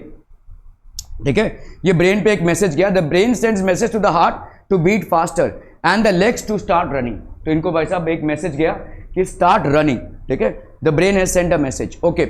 ठीक है, ये ब्रेन पे एक message गया. The brain sends message to the heart to beat faster and the legs to start running. तो इनको भाई साहब एक मैसेज गया कि स्टार्ट रनिंग. ठीक है, the brain has send a message. Okay,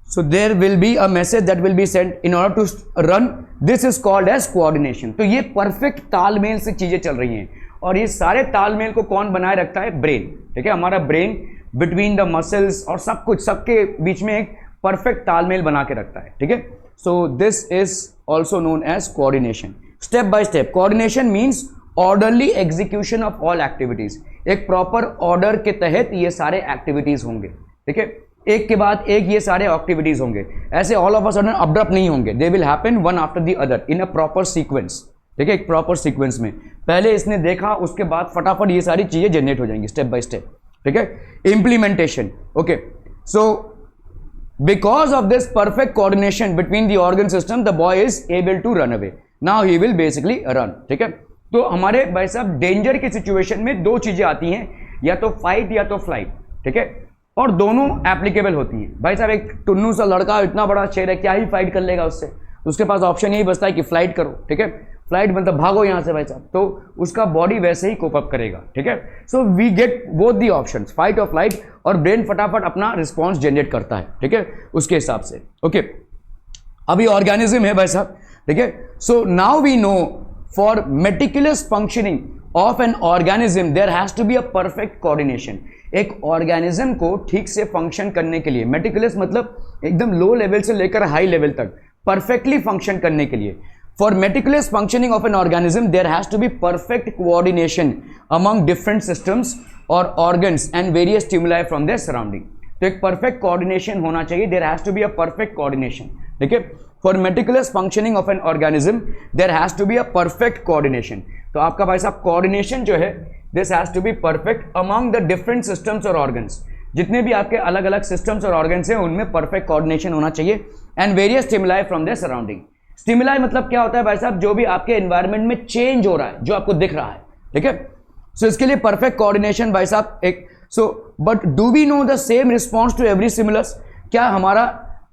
so there will be a message that will be sent in order to run. This is called as coordination. तो ये परफेक्ट तालमेल से चीजें चल रही हैं और ये सारे तालमेल को कौन बनाए रखता है? ब्रेन. ठीक है, हमारा ब्रेन बिटवीन द मसल्स और सब कुछ, सबके बीच में एक परफेक्ट तालमेल बना के रखता है. ठीक है, so this is also known as coordination. Step by step coordination means orderly execution of all activities. एक प्रॉपर ऑर्डर के तहत ये सारे एक्टिविटीज होंगे. ठीक है, एक के बाद एक ये सारे एक्टिविटीज होंगे. ऐसे all of a sudden abrupt नहीं होंगे. They will happen one after the other in a proper sequence. ठीक है, एक प्रॉपर सीक्वेंस में पहले इसने देखा, उसके बाद फटाफट ये सारी चीजें जनरेट हो जाएंगी स्टेप बाय स्टेप. ठीक है, implementation. Okay, so because of this perfect coordination between the organ system the boy is able to run away. Now he will basically run. ठीक है, तो हमारे भाई साहब डेंजर की सिचुएशन में दो चीजें आती हैं, या तो फाइट या तो फ्लाइट. ठीक है, और दोनों एप्लीकेबल होती हैं. भाई साहब एक टुन्नू सा लड़का, इतना बड़ा शेर है, क्या ही फाइट कर लेगा उससे? तो उसके पास ऑप्शन यही बचता है कि फ्लाइट करो. ठीक है, फ्लाइट मतलब भागो यहां से भाई साहब, तो उसका बॉडी वैसे ही कोप अप करेगा. ठीक है, so we get both the options, fight और फ्लाइट, और ब्रेन फटाफट अपना रिस्पॉन्स जनरेट करता है. ठीक है, उसके हिसाब से. ओके, अभी ऑर्गेनिज्म है भाई साहब. ठीक है, so now we know for meticulous functioning of an organism there has to be a perfect coordination. एक ऑर्गेनिज्म को ठीक से फंक्शन करने के लिए, मेटिकुलस मतलब एकदम लो लेवल से लेकर हाई लेवल तक परफेक्टली फंक्शन करने के लिए, for meticulous functioning of an organism there has to be perfect coordination among different systems और organs and various stimuli from their surrounding. तो एक परफेक्ट कोऑर्डिनेशन होना चाहिए. There has to be a perfect coordination. ठीक है, for meticulous functioning of an organism there has to be a perfect coordination. तो आपका भाई साहब कोऑर्डिनेशन जो है, this has to be perfect among the different systems और ऑर्गन्स. जितने भी आपके अलग अलग सिस्टम्स और ऑर्गन्स हैं उनमें परफेक्ट कोऑर्डिनेशन होना चाहिए. And various stimuli from their surrounding. Stimuli मतलब क्या होता है भाई साहब? जो भी आपके एनवायरनमेंट में चेंज हो रहा है, जो आपको दिख रहा है. ठीक है, सो इसके लिए परफेक्ट कोऑर्डिनेशन भाई साहब एक. So but do we know the same response to every stimulus? क्या हमारा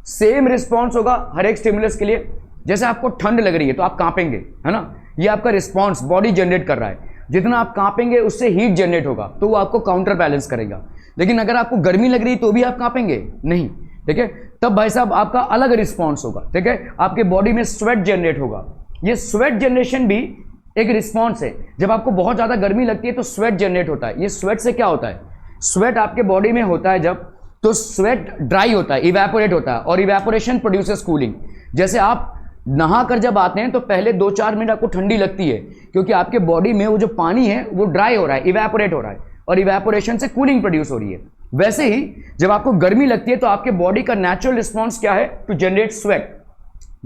सेम रिस्पॉन्स होगा हर एक स्टिमुलस के लिए? जैसे आपको ठंड लग रही है तो आप कांपेंगे, है ना? ये आपका रिस्पॉन्स बॉडी जनरेट कर रहा है. जितना आप कांपेंगे उससे हीट जनरेट होगा, तो वो आपको काउंटर बैलेंस करेगा. लेकिन अगर आपको गर्मी लग रही है तो भी आप कांपेंगे नहीं. ठीक है, तब भाई साहब आपका अलग रिस्पॉन्स होगा. ठीक है, आपके बॉडी में स्वेट जनरेट होगा. ये स्वेट जनरेशन भी एक रिस्पॉन्स है. जब आपको बहुत ज़्यादा गर्मी लगती है तो स्वेट जनरेट होता है. ये स्वेट से क्या होता है? स्वेट आपके बॉडी में होता है जब, तो स्वेट ड्राई होता है, इवेपोरेट होता है, और इवेपोरेशन प्रोड्यूसेस कूलिंग. जैसे आप नहा कर जब आते हैं तो पहले 2-4 मिनट आपको ठंडी लगती है, क्योंकि आपके बॉडी में वो जो पानी है वो ड्राई हो रहा है, इवेपोरेट हो रहा है, और इवेपोरेशन से कूलिंग प्रोड्यूस हो रही है. वैसे ही जब आपको गर्मी लगती है तो आपके बॉडी का नेचुरल रिस्पॉन्स क्या है? To generate sweat.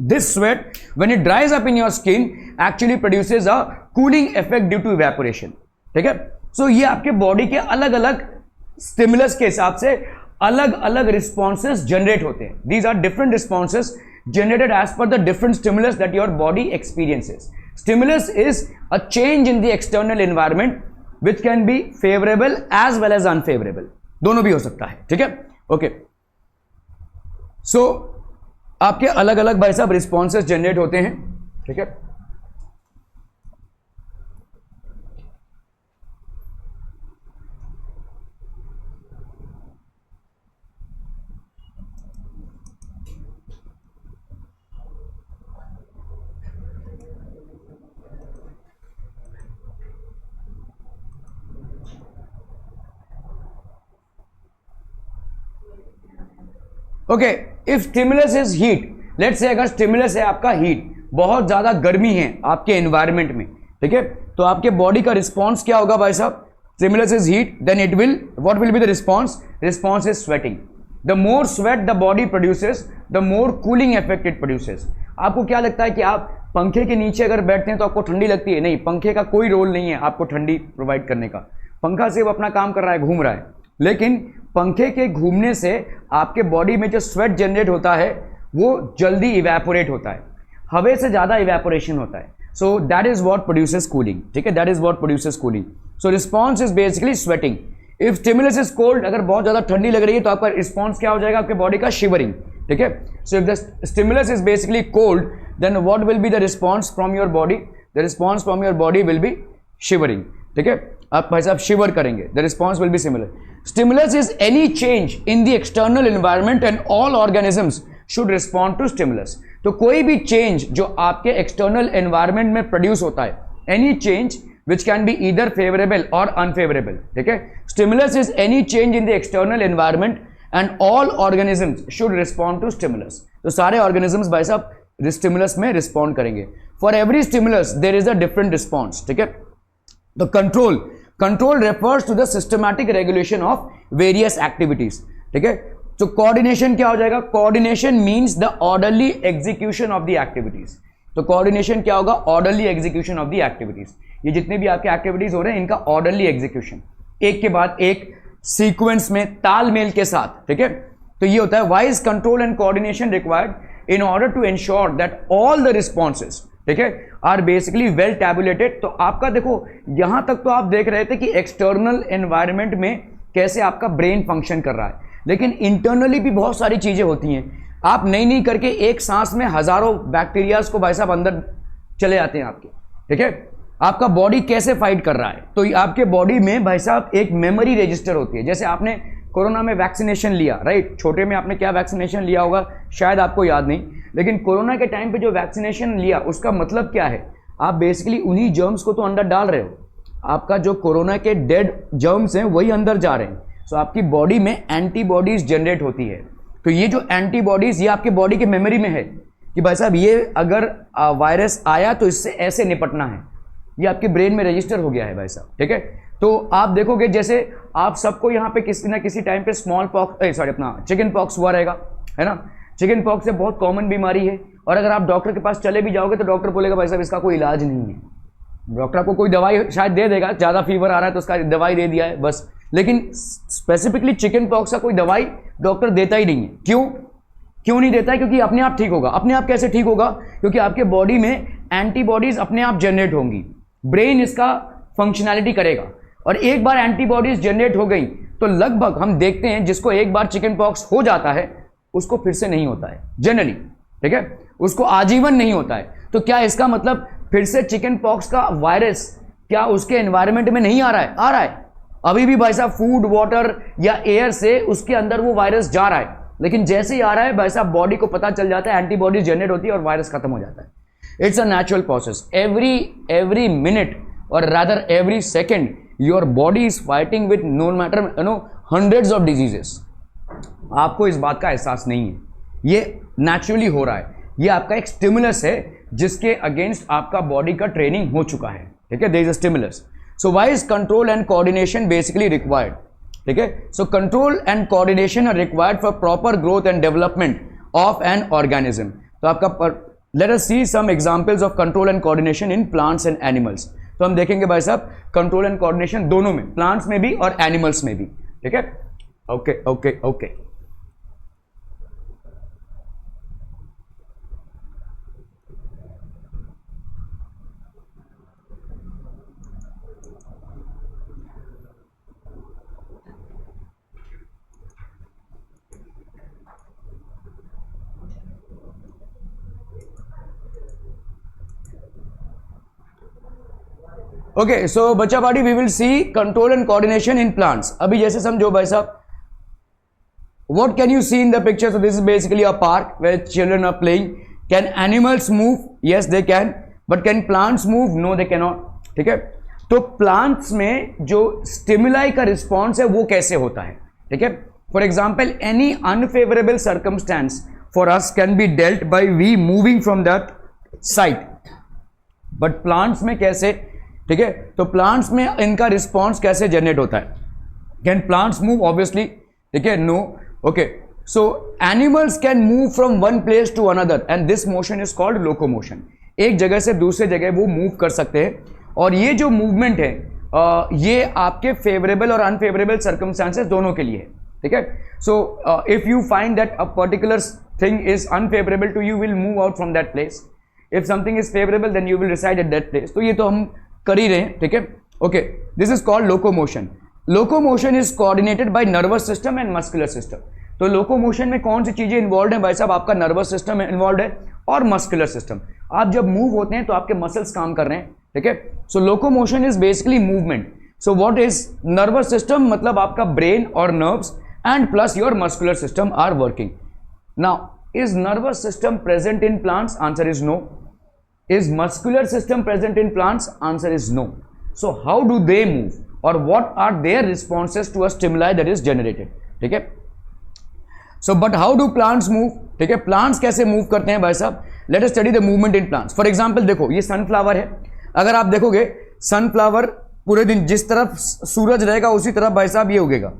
This sweat when it dries up in your skin actually produces a cooling effect due to evaporation. ठीक है, सो ये आपके बॉडी के अलग अलग स्टिमुलस के हिसाब से अलग अलग रिस्पॉन्सेस जनरेट होते हैं. These are different responses generated as per the different stimulus that your body experiences. Stimulus is a change in the external environment which can be favorable as well as unfavorable. दोनों भी हो सकता है. ठीक है, okay. सो आपके अलग अलग भाई साहब रिस्पॉन्सेस जनरेट होते हैं. ठीक है, okay. If stimulus is heat, let's say अगर स्टिमुलस है आपका हीट, बहुत ज्यादा गर्मी है आपके एनवायरनमेंट में. ठीक है, तो आपके बॉडी का रिस्पॉन्स क्या होगा भाई साहब? Stimulus is heat, then it will, what will be the response? Response is sweating. The more sweat the body produces, the more cooling effect it produces. आपको क्या लगता है कि आप पंखे के नीचे अगर बैठते हैं तो आपको ठंडी लगती है? नहीं, पंखे का कोई रोल नहीं है आपको ठंडी प्रोवाइड करने का. पंखा सिर्फ अपना काम कर रहा है, घूम रहा है. लेकिन पंखे के घूमने से आपके बॉडी में जो स्वेट जनरेट होता है वो जल्दी इवेपोरेट होता है. हवा से ज़्यादा इवेपोरेशन होता है. So that is what produces cooling, ठीक है, that is what produces cooling. So response is basically sweating. If stimulus is cold, अगर बहुत ज्यादा ठंडी लग रही है तो आपका रिस्पॉन्स क्या हो जाएगा, आपके बॉडी का शिवरिंग, ठीक है. So if the stimulus is basically cold, then what will be the response from your body, the response from your body will be shivering, ठीक है. आप भाई साहब शिवर करेंगे, the response will be similar. Stimulus is any change in the external environment and all organisms should respond to stimulus. तो कोई भी change जो आपके एक्सटर्नल एनवायरमेंट में प्रोड्यूस होता है, any change which can be either favorable or unfavorable, ठीक है. Stimulus is any change in the external environment and all organisms should respond to stimulus. तो सारे organisms भाई साहब stimulus में respond करेंगे. For every stimulus there is a different response, ठीक है. तो control refers to the systematic regulation of various activities, ठीक है. तो coordination क्या हो जाएगा, coordination means the orderly execution of the activities. तो coordination क्या होगा, orderly execution of the activities. ये जितने भी आपके एक्टिविटीज हो रहे हैं इनका ऑर्डरली एग्जीक्यूशन, एक के बाद एक सीक्वेंस में तालमेल के साथ, ठीक है. तो ये होता है why's control and coordination required in order to ensure that all the responses, ठीक है, आर बेसिकली वेल टैबुलेटेड. तो आपका देखो यहां तक तो आप देख रहे थे कि एक्सटर्नल एनवायरमेंट में कैसे आपका ब्रेन फंक्शन कर रहा है, लेकिन इंटरनली भी बहुत सारी चीजें होती हैं. आप नहीं करके एक सांस में हजारों बैक्टीरियाज को भाई साहब अंदर चले जाते हैं आपके, ठीक है. आपका बॉडी कैसे फाइट कर रहा है, तो आपके बॉडी में भाई साहब एक मेमोरी रजिस्टर होती है. जैसे आपने कोरोना में वैक्सीनेशन लिया, राइट, छोटे में आपने क्या वैक्सीनेशन लिया होगा शायद आपको याद नहीं, लेकिन कोरोना के टाइम पे जो वैक्सीनेशन लिया उसका मतलब क्या है, आप बेसिकली उन्हीं जर्म्स को तो अंदर डाल रहे हो, आपका जो कोरोना के डेड जर्म्स हैं वही अंदर जा रहे हैं. सो आपकी बॉडी में एंटीबॉडीज जनरेट होती है. तो ये जो एंटीबॉडीज ये आपके बॉडी के मेमोरी में है कि भाई साहब ये अगर वायरस आया तो इससे ऐसे निपटना है, ये आपके ब्रेन में रजिस्टर हो गया है भाई साहब, ठीक है. तो आप देखोगे जैसे आप सबको यहाँ पे किसी ना किसी टाइम पे स्मॉल पॉक्स अपना चिकन पॉक्स हुआ रहेगा, है ना. चिकन पॉक्स से बहुत कॉमन बीमारी है, और अगर आप डॉक्टर के पास चले भी जाओगे तो डॉक्टर बोलेगा भाई साहब इसका कोई इलाज नहीं है. डॉक्टर आपको कोई दवाई शायद दे देगा, ज़्यादा फीवर आ रहा है तो उसका दवाई दे दिया है बस, लेकिन स्पेसिफिकली चिकन पॉक्स का कोई दवाई डॉक्टर देता ही नहीं है. क्यों नहीं देता है, क्योंकि अपने आप ठीक होगा. अपने आप कैसे ठीक होगा, क्योंकि आपके बॉडी में एंटीबॉडीज अपने आप जनरेट होंगी, ब्रेन इसका फंक्शनैलिटी करेगा, और एक बार एंटीबॉडीज जनरेट हो गई तो लगभग हम देखते हैं जिसको एक बार चिकन पॉक्स हो जाता है उसको फिर से नहीं होता है जनरली, ठीक है, उसको आजीवन नहीं होता है. तो क्या इसका मतलब फिर से चिकन पॉक्स का वायरस क्या उसके एनवायरमेंट में नहीं आ रहा है, आ रहा है अभी भी भाई साहब, फूड वाटर या एयर से उसके अंदर वो वायरस जा रहा है, लेकिन जैसे ही आ रहा है भाई साहब बॉडी को पता चल जाता है, एंटीबॉडीज जनरेट होती है और वायरस खत्म हो जाता है. It's a natural process. Every minute or rather every second, your body is fighting with no matter hundreds of diseases. आपको इस बात का एहसास नहीं है, ये नेचुरली हो रहा है. ये आपका एक स्टिमुलस है जिसके अगेंस्ट आपका बॉडी का ट्रेनिंग हो चुका है, ठीक है. There is a stimulus. So why is control and coordination basically required? ठीक है. So control and coordination are required for proper growth and development of an organism. तो आपका Let us see some examples of control and coordination in plants and animals. तो हम देखेंगे भाई साहब control and coordination दोनों में, प्लांट्स में भी और एनिमल्स में भी, ठीक है. ओके. ओके, सो बच्चा party we will see control and coordination in plants. अभी जैसे समझो भाई साहब, what can you see in the picture. So this is basically a park where children are playing. Can animals move? Yes they can, but can plants move? No they can not, ठीक है. तो plants में जो stimuli का response है वो कैसे होता है, ठीक है. For example any unfavourable circumstance for us can be dealt by we moving from that site, but plants में कैसे, ठीक है. तो प्लांट्स में इनका रिस्पॉन्स कैसे जनरेट होता है. Can plants move? ऑब्वियसली, ठीक है, no. Okay, so animals can move from one place to another and this motion is called locomotion. एक जगह से दूसरे जगह वो मूव कर सकते हैं, और ये जो मूवमेंट है ये आपके फेवरेबल और अनफेवरेबल सर्कमस्टांसेस दोनों के लिए है, ठीक है. So if you find that a particular thing is unfavourable to you, will move out from that place. If something is favourable then you will reside at that place. तो ये तो हम कर ही रहे हैं, ठीक है। Okay, this is called locomotion. Locomotion is coordinated by nervous system and muscular system. तो लोकोमोशन में कौन सी चीजें इन्वॉल्व है भाई साहब? आपका नर्वस सिस्टम इन्वॉल्व है और मस्कुलर सिस्टम। आप जब मूव होते हैं तो आपके मसल्स काम कर रहे हैं, ठीक है। So locomotion is basically movement. So what is nervous system? मतलब आपका ब्रेन और nerves and plus your muscular system are working. Now is nervous system present in plants? Answer is no. Is muscular system present in plants? Answer is no. So how do they move or what are their responses to a stimuli that is generated? ठीक है। So but how do plants move? ठीक है, plants कैसे move करते हैं भाई साहब? Let us study the movement in plants. For example देखो, ये sunflower है। अगर आप देखोगे sunflower पूरे दिन जिस तरफ सूरज रहेगा उसी तरफ भाई साहब ये उगेगा,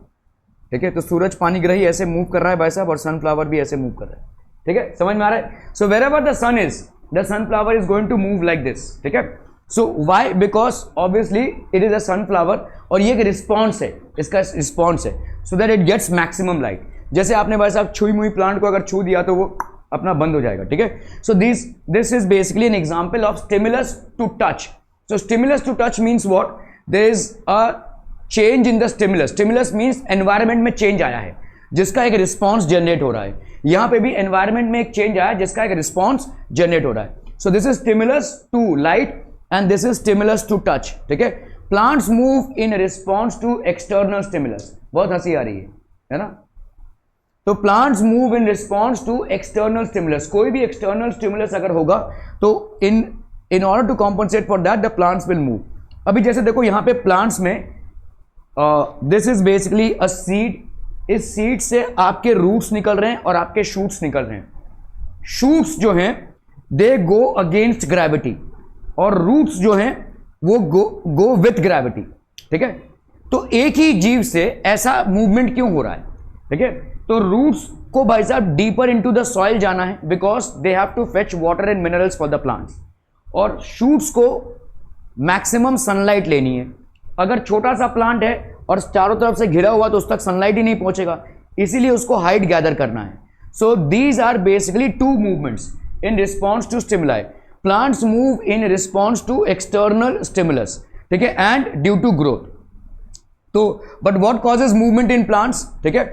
ठीक है। तो सूरज पानी ग्रही ऐसे मूव कर रहा है भाई साहब और सनफ्लावर भी ऐसे मूव कर रहा है, ठीक है। समझ में आ रहा है? सो wherever the sun is, the sunflower is going to move like this, ठीक है। So why? Because obviously it is a sunflower और ये एक रिस्पॉन्स है, इसका रिस्पॉन्स है, so that it gets maximum light। जैसे आपने भाई साहब छुई मुई प्लांट को अगर छू दिया तो वो अपना बंद हो जाएगा, ठीक है। So this is basically an example of stimulus to touch। So stimulus to touch means what? There is a change in the stimulus। Stimulus means environment में change आया है जिसका एक रिस्पॉन्स जनरेट हो रहा है। यहां पे भी एनवायरमेंट में एक चेंज आया जिसका एक रिस्पॉन्स जनरेट हो रहा है। So this is stimulus to light and this is stimulus to touch, ठीक है। Plants move in response to external stimulus. बहुत हंसी आ रही है ना? तो plants move in response to external stimulus. कोई भी एक्सटर्नल स्टिमुलस अगर होगा तो in order to compensate for that the plants will move. अभी जैसे देखो यहां पे प्लांट्स में this is basically a seed. इस सीड से आपके रूट्स निकल रहे हैं और आपके शूट्स निकल रहे हैं। शूट्स जो हैं दे गो अगेंस्ट ग्रेविटी और रूट्स जो हैं वो गो विथ ग्रेविटी, ठीक है। तो एक ही जीव से ऐसा मूवमेंट क्यों हो रहा है, ठीक है। तो रूट्स को भाई साहब डीपर इनटू द सॉइल जाना है because they have to fetch water and minerals for the plants, और शूट्स को मैक्सिमम सनलाइट लेनी है। अगर छोटा सा प्लांट है और चारों तरफ से घिरा हुआ तो उस तक सनलाइट ही नहीं पहुंचेगा, इसीलिए उसको हाइट गैदर करना है। So these are basically two movements in response to stimuli. Plants move in response to external stimulus, ठीक है, एंड ड्यू टू ग्रोथ। तो but what causes movement in plants, ठीक है।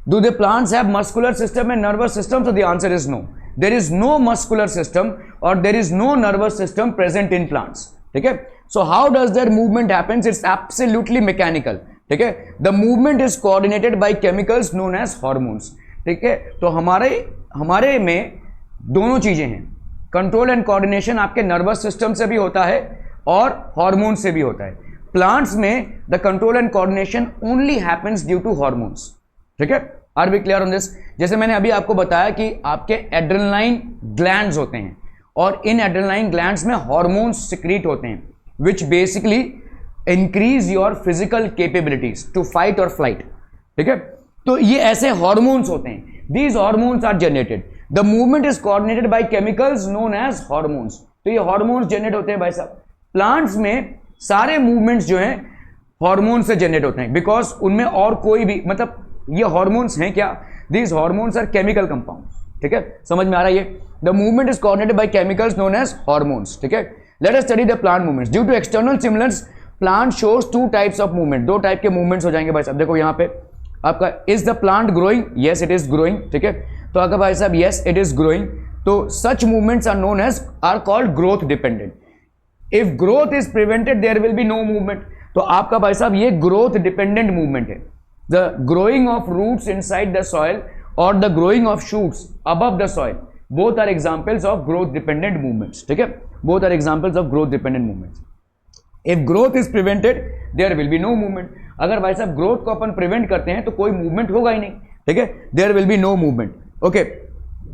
Do the plants have muscular system and nervous system? So the answer is no. There is no muscular system और there is no nervous system present in plants, ठीक है। So how does their movement happens? It's absolutely mechanical, ठीक है। The movement is coordinated by chemicals known as hormones, ठीक है। तो हमारे में दोनों चीजें हैं, कंट्रोल एंड कोऑर्डिनेशन आपके नर्वस सिस्टम से भी होता है और हार्मोन से भी होता है। प्लांट्स में the control and coordination only happens due to hormones, ठीक है। Are we clear on this? जैसे मैंने अभी आपको बताया कि आपके एड्रेनलाइन ग्लैंड्स होते हैं और इन एड्रेनलाइन ग्लैंड्स में हार्मोन्स सिक्रीट होते हैं which basically increase your physical capabilities to fight or flight, ठीक है। तो ये ऐसे हार्मोन्स होते हैं। These hormones are generated. The movement is coordinated by chemicals known as hormones. तो ये हार्मोन्स जनरेट होते हैं भाई साहब। प्लांट्स में सारे मूवमेंट्स जो हैं हार्मोन से जनरेट होते हैं बिकॉज उनमें और कोई भी मतलब ये हार्मोन्स हैं क्या? These hormones are chemical compounds, ठीक है। समझ में आ रहा है ये? The movement is coordinated by chemicals known as hormones, ठीक है। Let us study the plant movements. Due to external stimulants, plant shows two types of movement. दो टाइप के मूवमेंट्स हो जाएंगे भाई साहब। देखो यहाँ पे आपका is the plant growing? Yes, it is growing, ठीक है। तो अगर भाई साहब yes, it is growing, तो such movements are known as are called growth dependent. If growth is prevented, there will be no movement. तो आपका भाई साहब ये growth dependent movement है। The growing of roots inside the soil or the growing of shoots above the soil, both are examples of growth dependent movements, ठीक है। Both are examples of growth dependent movements. If growth is prevented, there will be no movement. अगर भाई साहब growth को अपन prevent करते हैं तो कोई मूवमेंट होगा ही नहीं, ठीक है। There will be no movement. Okay.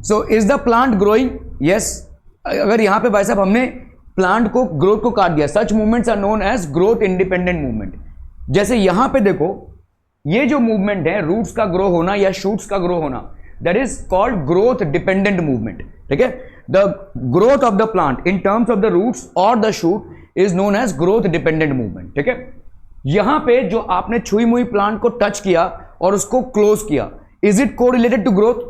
So is the plant growing? Yes. अगर यहाँ पे भाई साहब हमने प्लांट को ग्रोथ को काट दिया, such movements are known as growth independent movement. जैसे यहाँ पे देखो ये जो मूवमेंट है रूट्स का ग्रो होना या शूट्स का ग्रो होना, that is called growth dependent movement, ठीक है। The growth of the plant in terms of the roots or the shoot is known as growth dependent movement, ठीक है। यहां पे जो आपने छुई मुई प्लांट को टच किया और उसको क्लोज किया, is it correlated to growth?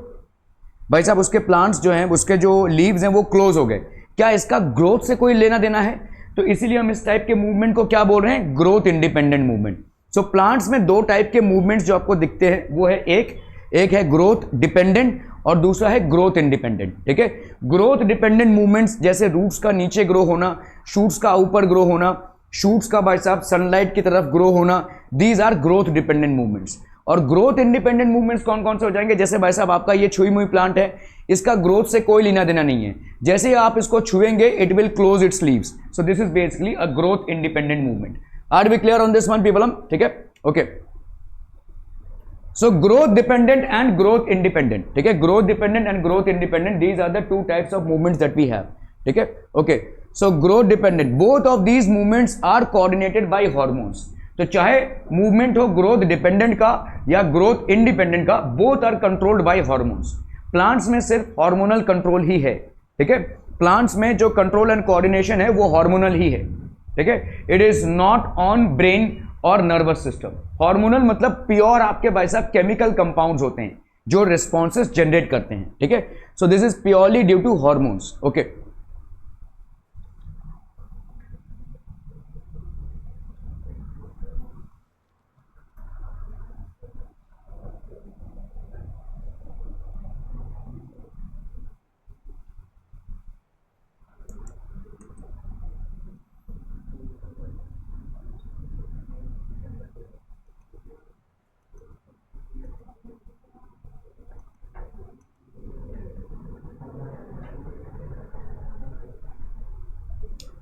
भाई साहब उसके प्लांट्स जो हैं उसके जो लीव्स हैं वो क्लोज हो गए, क्या इसका ग्रोथ से कोई लेना देना है? तो इसीलिए हम इस टाइप के मूवमेंट को क्या बोल रहे हैं? Growth independent movement. So plants में दो टाइप के मूवमेंट्स जो आपको दिखते हैं वो है एक है ग्रोथ डिपेंडेंट और दूसरा है ग्रोथ इंडिपेंडेंट। ठीक है, ग्रोथ डिपेंडेंट मूवमेंट्स जैसे रूट्स का नीचे ग्रो होना, शूट्स का ऊपर ग्रो होना, शूट्स का भाई साहब सनलाइट की तरफ ग्रो होना, these are growth dependent movements. और ग्रोथ इंडिपेंडेंट मूवमेंट्स कौन कौन से हो जाएंगे? जैसे भाई साहब आपका ये छुई मुई प्लांट है, इसका ग्रोथ से कोई लेना देना नहीं है, जैसे ही आप इसको छुएंगे it will close its leaves. So this is basically a growth independent movement. Are we clear on this one people? ठीक है, okay. So growth dependent and growth independent, ठीक है, growth dependent and growth independent, these are the two types of movements that we have. ठीक है, okay. So growth dependent, both of these movements are coordinated by hormones. तो चाहे movement हो growth dependent का या growth independent का, both are controlled by hormones. Plants में सिर्फ हार्मोनल कंट्रोल ही है। ठीक है, प्लांट्स में जो कंट्रोल एंड कोऑर्डिनेशन है वो हार्मोनल ही है। ठीक है, it is not on brain और नर्वस सिस्टम। हार्मोनल मतलब प्योर आपके भाई साहब केमिकल कंपाउंड्स होते हैं जो रिस्पॉन्सेस जनरेट करते हैं। ठीक है, so this is purely due to hormones. Okay,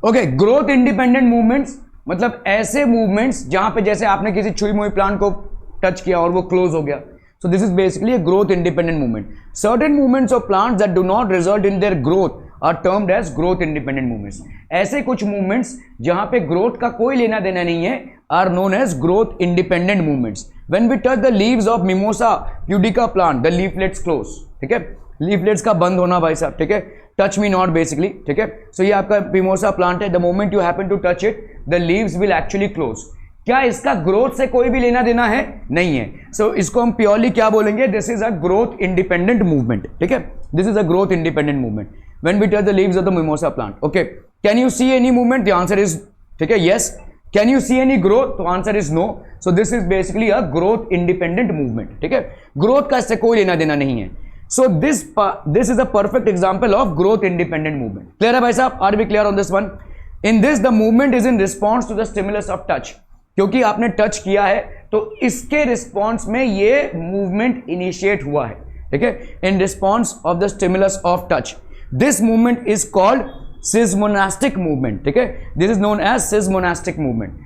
okay, growth independent movements मतलब ऐसे मूवमेंट्स जहां पे जैसे आपने किसी छुई मुई प्लांट को टच किया और वो क्लोज हो गया। So this is basically a growth independent movement. Certain movements of plants that do not result in their growth are termed as growth independent movements. ऐसे कुछ मूवमेंट्स जहां पे ग्रोथ का कोई लेना देना नहीं है are known as growth independent movements. When we touch the leaves of Mimosa pudica plant the leaflets close. ठीक है, लीफलेट्स का बंद होना भाई साहब। ठीक है, टच मी नॉट बेसिकली। ठीक है, सो ये आपका मिमोसा प्लांट है, the moment you happen to touch it the leaves will actually close. क्या इसका ग्रोथ से कोई भी लेना देना है? नहीं है। सो इसको हम प्योरली क्या बोलेंगे? This is a growth independent movement. ठीक है, this is a growth independent movement when we touch the leaves of the mimosa plant. Okay, can you see any movement? The answer is, ठीक है, yes. Can you see any growth? तो answer is no. So this is basically a growth independent movement. ठीक है, growth का इससे कोई लेना देना नहीं है। So this is a perfect example of growth independent movement. Clear है भाई साहब? Are we clear on this one? In this the movement is in response to the stimulus of touch. क्योंकि आपने टच किया है तो इसके रिस्पॉन्स में ये मूवमेंट इनिशिएट हुआ है। ठीक है, in response of the stimulus of touch. This movement is called seismonastic movement. ठीक है, this is known as seismonastic movement.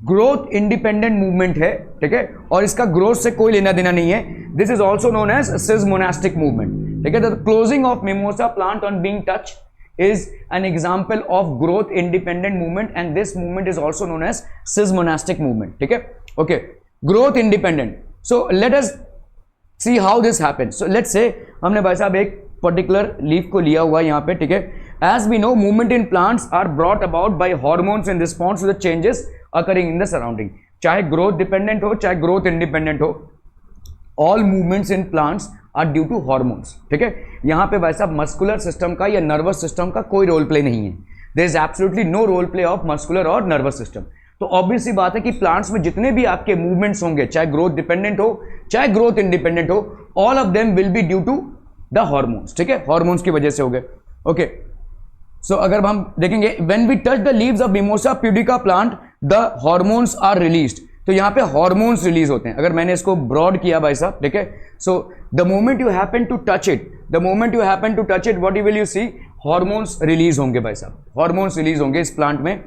Growth independent movement है। ठीक है, और इसका ग्रोथ से कोई लेना देना नहीं है। This is also known as seismonastic movement. ठीक है, the closing of mimosa plant on being touch is an example of growth independent movement and this movement is also known as seismonastic movement. ठीक है, okay, growth independent. So let us see how this happens. So let's say हमने भाई साहब एक particular leaf को लिया हुआ है यहाँ पे। ठीक है, as we know movement in plants are brought about by hormones in response to the changes occurring in the surrounding. चाहे growth dependent हो चाहे growth independent हो, all movements in plants are due to hormones. ठीक है, यहां पे भाई साहब मस्कुलर सिस्टम का या नर्वस सिस्टम का कोई रोल प्ले नहीं है। There is absolutely no role play of muscular और नर्वस सिस्टम। तो ऑब्वियस सी बात है कि प्लांट्स में जितने भी आपके मूवमेंट्स होंगे, चाहे ग्रोथ डिपेंडेंट हो चाहे ग्रोथ इंडिपेंडेंट हो, all of them will be due to the hormones. ठीक है, हॉर्मोन्स की वजह से हो गए। ओके, सो अगर हम देखेंगे when we touch the leaves of Mimosa pudica plant the hormones are released. तो यहां पे हॉर्मोन्स रिलीज होते हैं। अगर मैंने इसको ब्रॉड किया भाई साहब, ठीक है, so the moment you happen to touch it, the moment you happen to touch it, what you will you see, hormones release होंगे भाई साहब, हॉर्मोन्स रिलीज होंगे इस प्लांट में।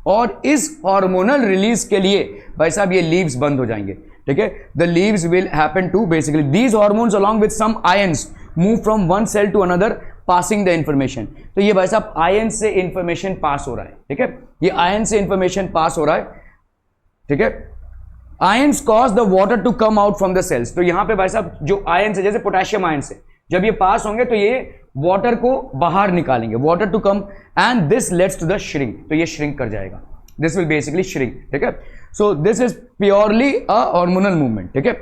और इस हार्मोनल रिलीज के लिए भाई साहब ये लीव्स बंद हो जाएंगे। ठीक है, the leaves will happen to basically these hormones along with some ions move from one cell to another passing the information. तो ये भाई साहब आयन से इंफॉर्मेशन पास हो रहा है। ठीक है, ये आयन से इंफॉर्मेशन पास हो रहा है। ठीक है, ions cause the water to come out from the cells. तो यहां पे भाई साहब जो आयंस है, जैसे पोटेशियम आयन से जब ये पास होंगे तो ये वाटर को बाहर निकालेंगे, water to come, and this leads to the shrink. तो ये श्रिंक कर जाएगा, दिस विल बेसिकली श्रिंक। ठीक है, so this is purely a hormonal movement. ठीक है,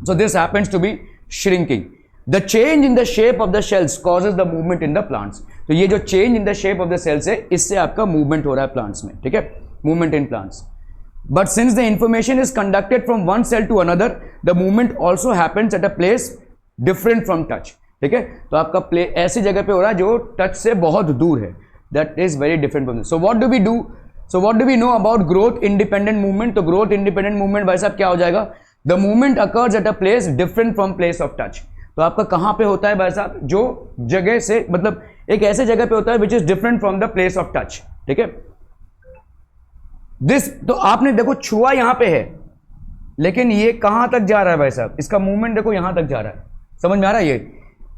so this happens to be shrinking. The change in the shape of the cells causes the movement in the plants. तो ये जो change in the shape of the cells है, इससे आपका movement हो रहा है प्लांट्स में, ठीक है, movement in plants. But since the information is conducted from one cell to another, the movement also happens at a place different from touch, ठीक है। तो आपका प्ले ऐसी जगह पे हो रहा है जो टच से बहुत दूर है, that is very different from this. So what do we do, so what do we know about growth independent movement. तो ग्रोथ इंडिपेंडेंट मूवमेंट भाई साहब क्या हो जाएगा, the movement occurs at a place different from place of touch. तो आपका कहां पे होता है भाई साहब, जो जगह से, मतलब एक ऐसे जगह पे होता है which is different from the place of touch, ठीक है। दिस, तो आपने देखो छुआ यहां पे है, लेकिन ये कहां तक जा रहा है भाई साहब, इसका मूवमेंट देखो यहां तक जा रहा है, समझ में आ रहा है ये।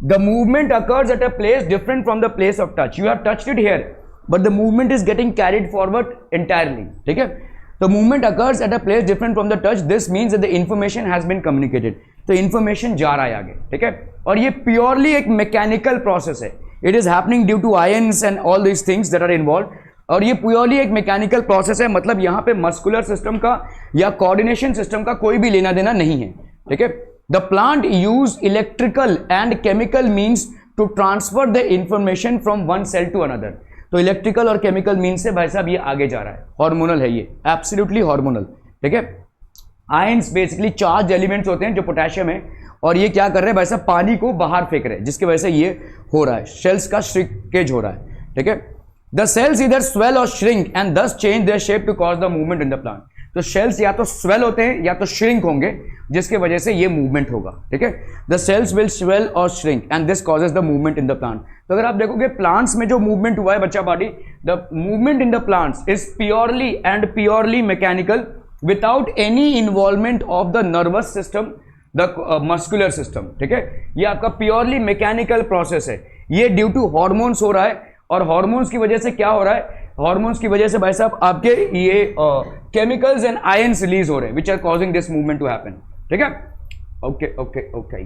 The movement occurs at a place different from the place of touch, you have touched it here but the movement is getting carried forward entirely, ठीक है। तो movement occurs at a place different from the touch, this means that the information has been communicated. तो information जा रहा है आगे, ठीक है। और ये प्योरली एक मैकेनिकल प्रोसेस है, it is happening due to ions and all these things that are involve. और ये प्योरली एक मैकेनिकल प्रोसेस है, मतलब यहां पे मस्कुलर सिस्टम का या कोऑर्डिनेशन सिस्टम का कोई भी लेना देना नहीं है, ठीक है। The plant use electrical and chemical means to transfer the information from one cell to another. तो इलेक्ट्रिकल और केमिकल मीन्स से भाई साहब ये आगे जा रहा है, हार्मोनल है ये, एब्सोल्युटली हार्मोनल, ठीक है। आयंस बेसिकली चार्ज एलिमेंट्स होते हैं जो पोटेशियम है, और ये क्या कर रहे हैं भाई साहब, पानी को बाहर फेंक रहे हैं, जिसकी वजह से ये हो रहा है, शेल्स का श्रिंकेज हो रहा है, ठीक है। द सेल्स इधर स्वेल और shrink and thus change their shape to cause the movement in the plant. तो शेल्स या तो स्वेल होते हैं या तो श्रिंक होंगे, जिसकी वजह से ये मूवमेंट होगा, ठीक है। द सेल्स विल स्वेल और shrink and this causes the movement in the plant. तो अगर आप देखोगे प्लांट्स में जो मूवमेंट हुआ है बच्चा party, the movement in the plants is purely and purely mechanical without any involvement of the nervous system, the muscular system, ठीक है। ये आपका प्योरली मैकेनिकल प्रोसेस है, ये ड्यू टू हॉर्मोन्स हो रहा है। और हॉर्मोन्स की वजह से क्या हो रहा है, हॉर्मोन्स की वजह से भाई साहब आपके ये केमिकल्स एंड आयंस रिलीज हो रहे हैं which are causing this movement to happen, ठीक है। ओके ओके ओके,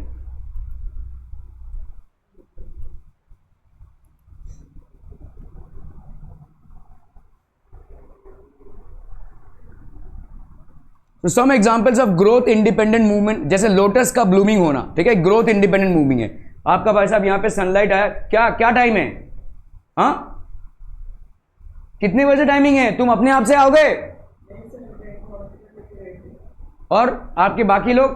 तो some examples of growth independent movement, जैसे लोटस का ब्लूमिंग होना, ठीक है, ग्रोथ इंडिपेंडेंट मूवमेंट है। आपका भाई साहब यहां पे सनलाइट आया, क्या क्या टाइम है, हाँ कितने बजे टाइमिंग है, तुम अपने आप से आओगे और आपके बाकी लोग,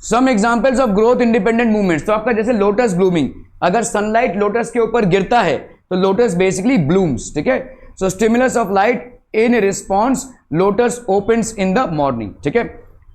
some examples of growth independent movements. तो आपका जैसे लोटस ब्लूमिंग, अगर सनलाइट लोटस के ऊपर गिरता है तो लोटस बेसिकली ब्लूम्स, ठीक है। So stimulus of light in response lotus opens in the morning, ठीक है।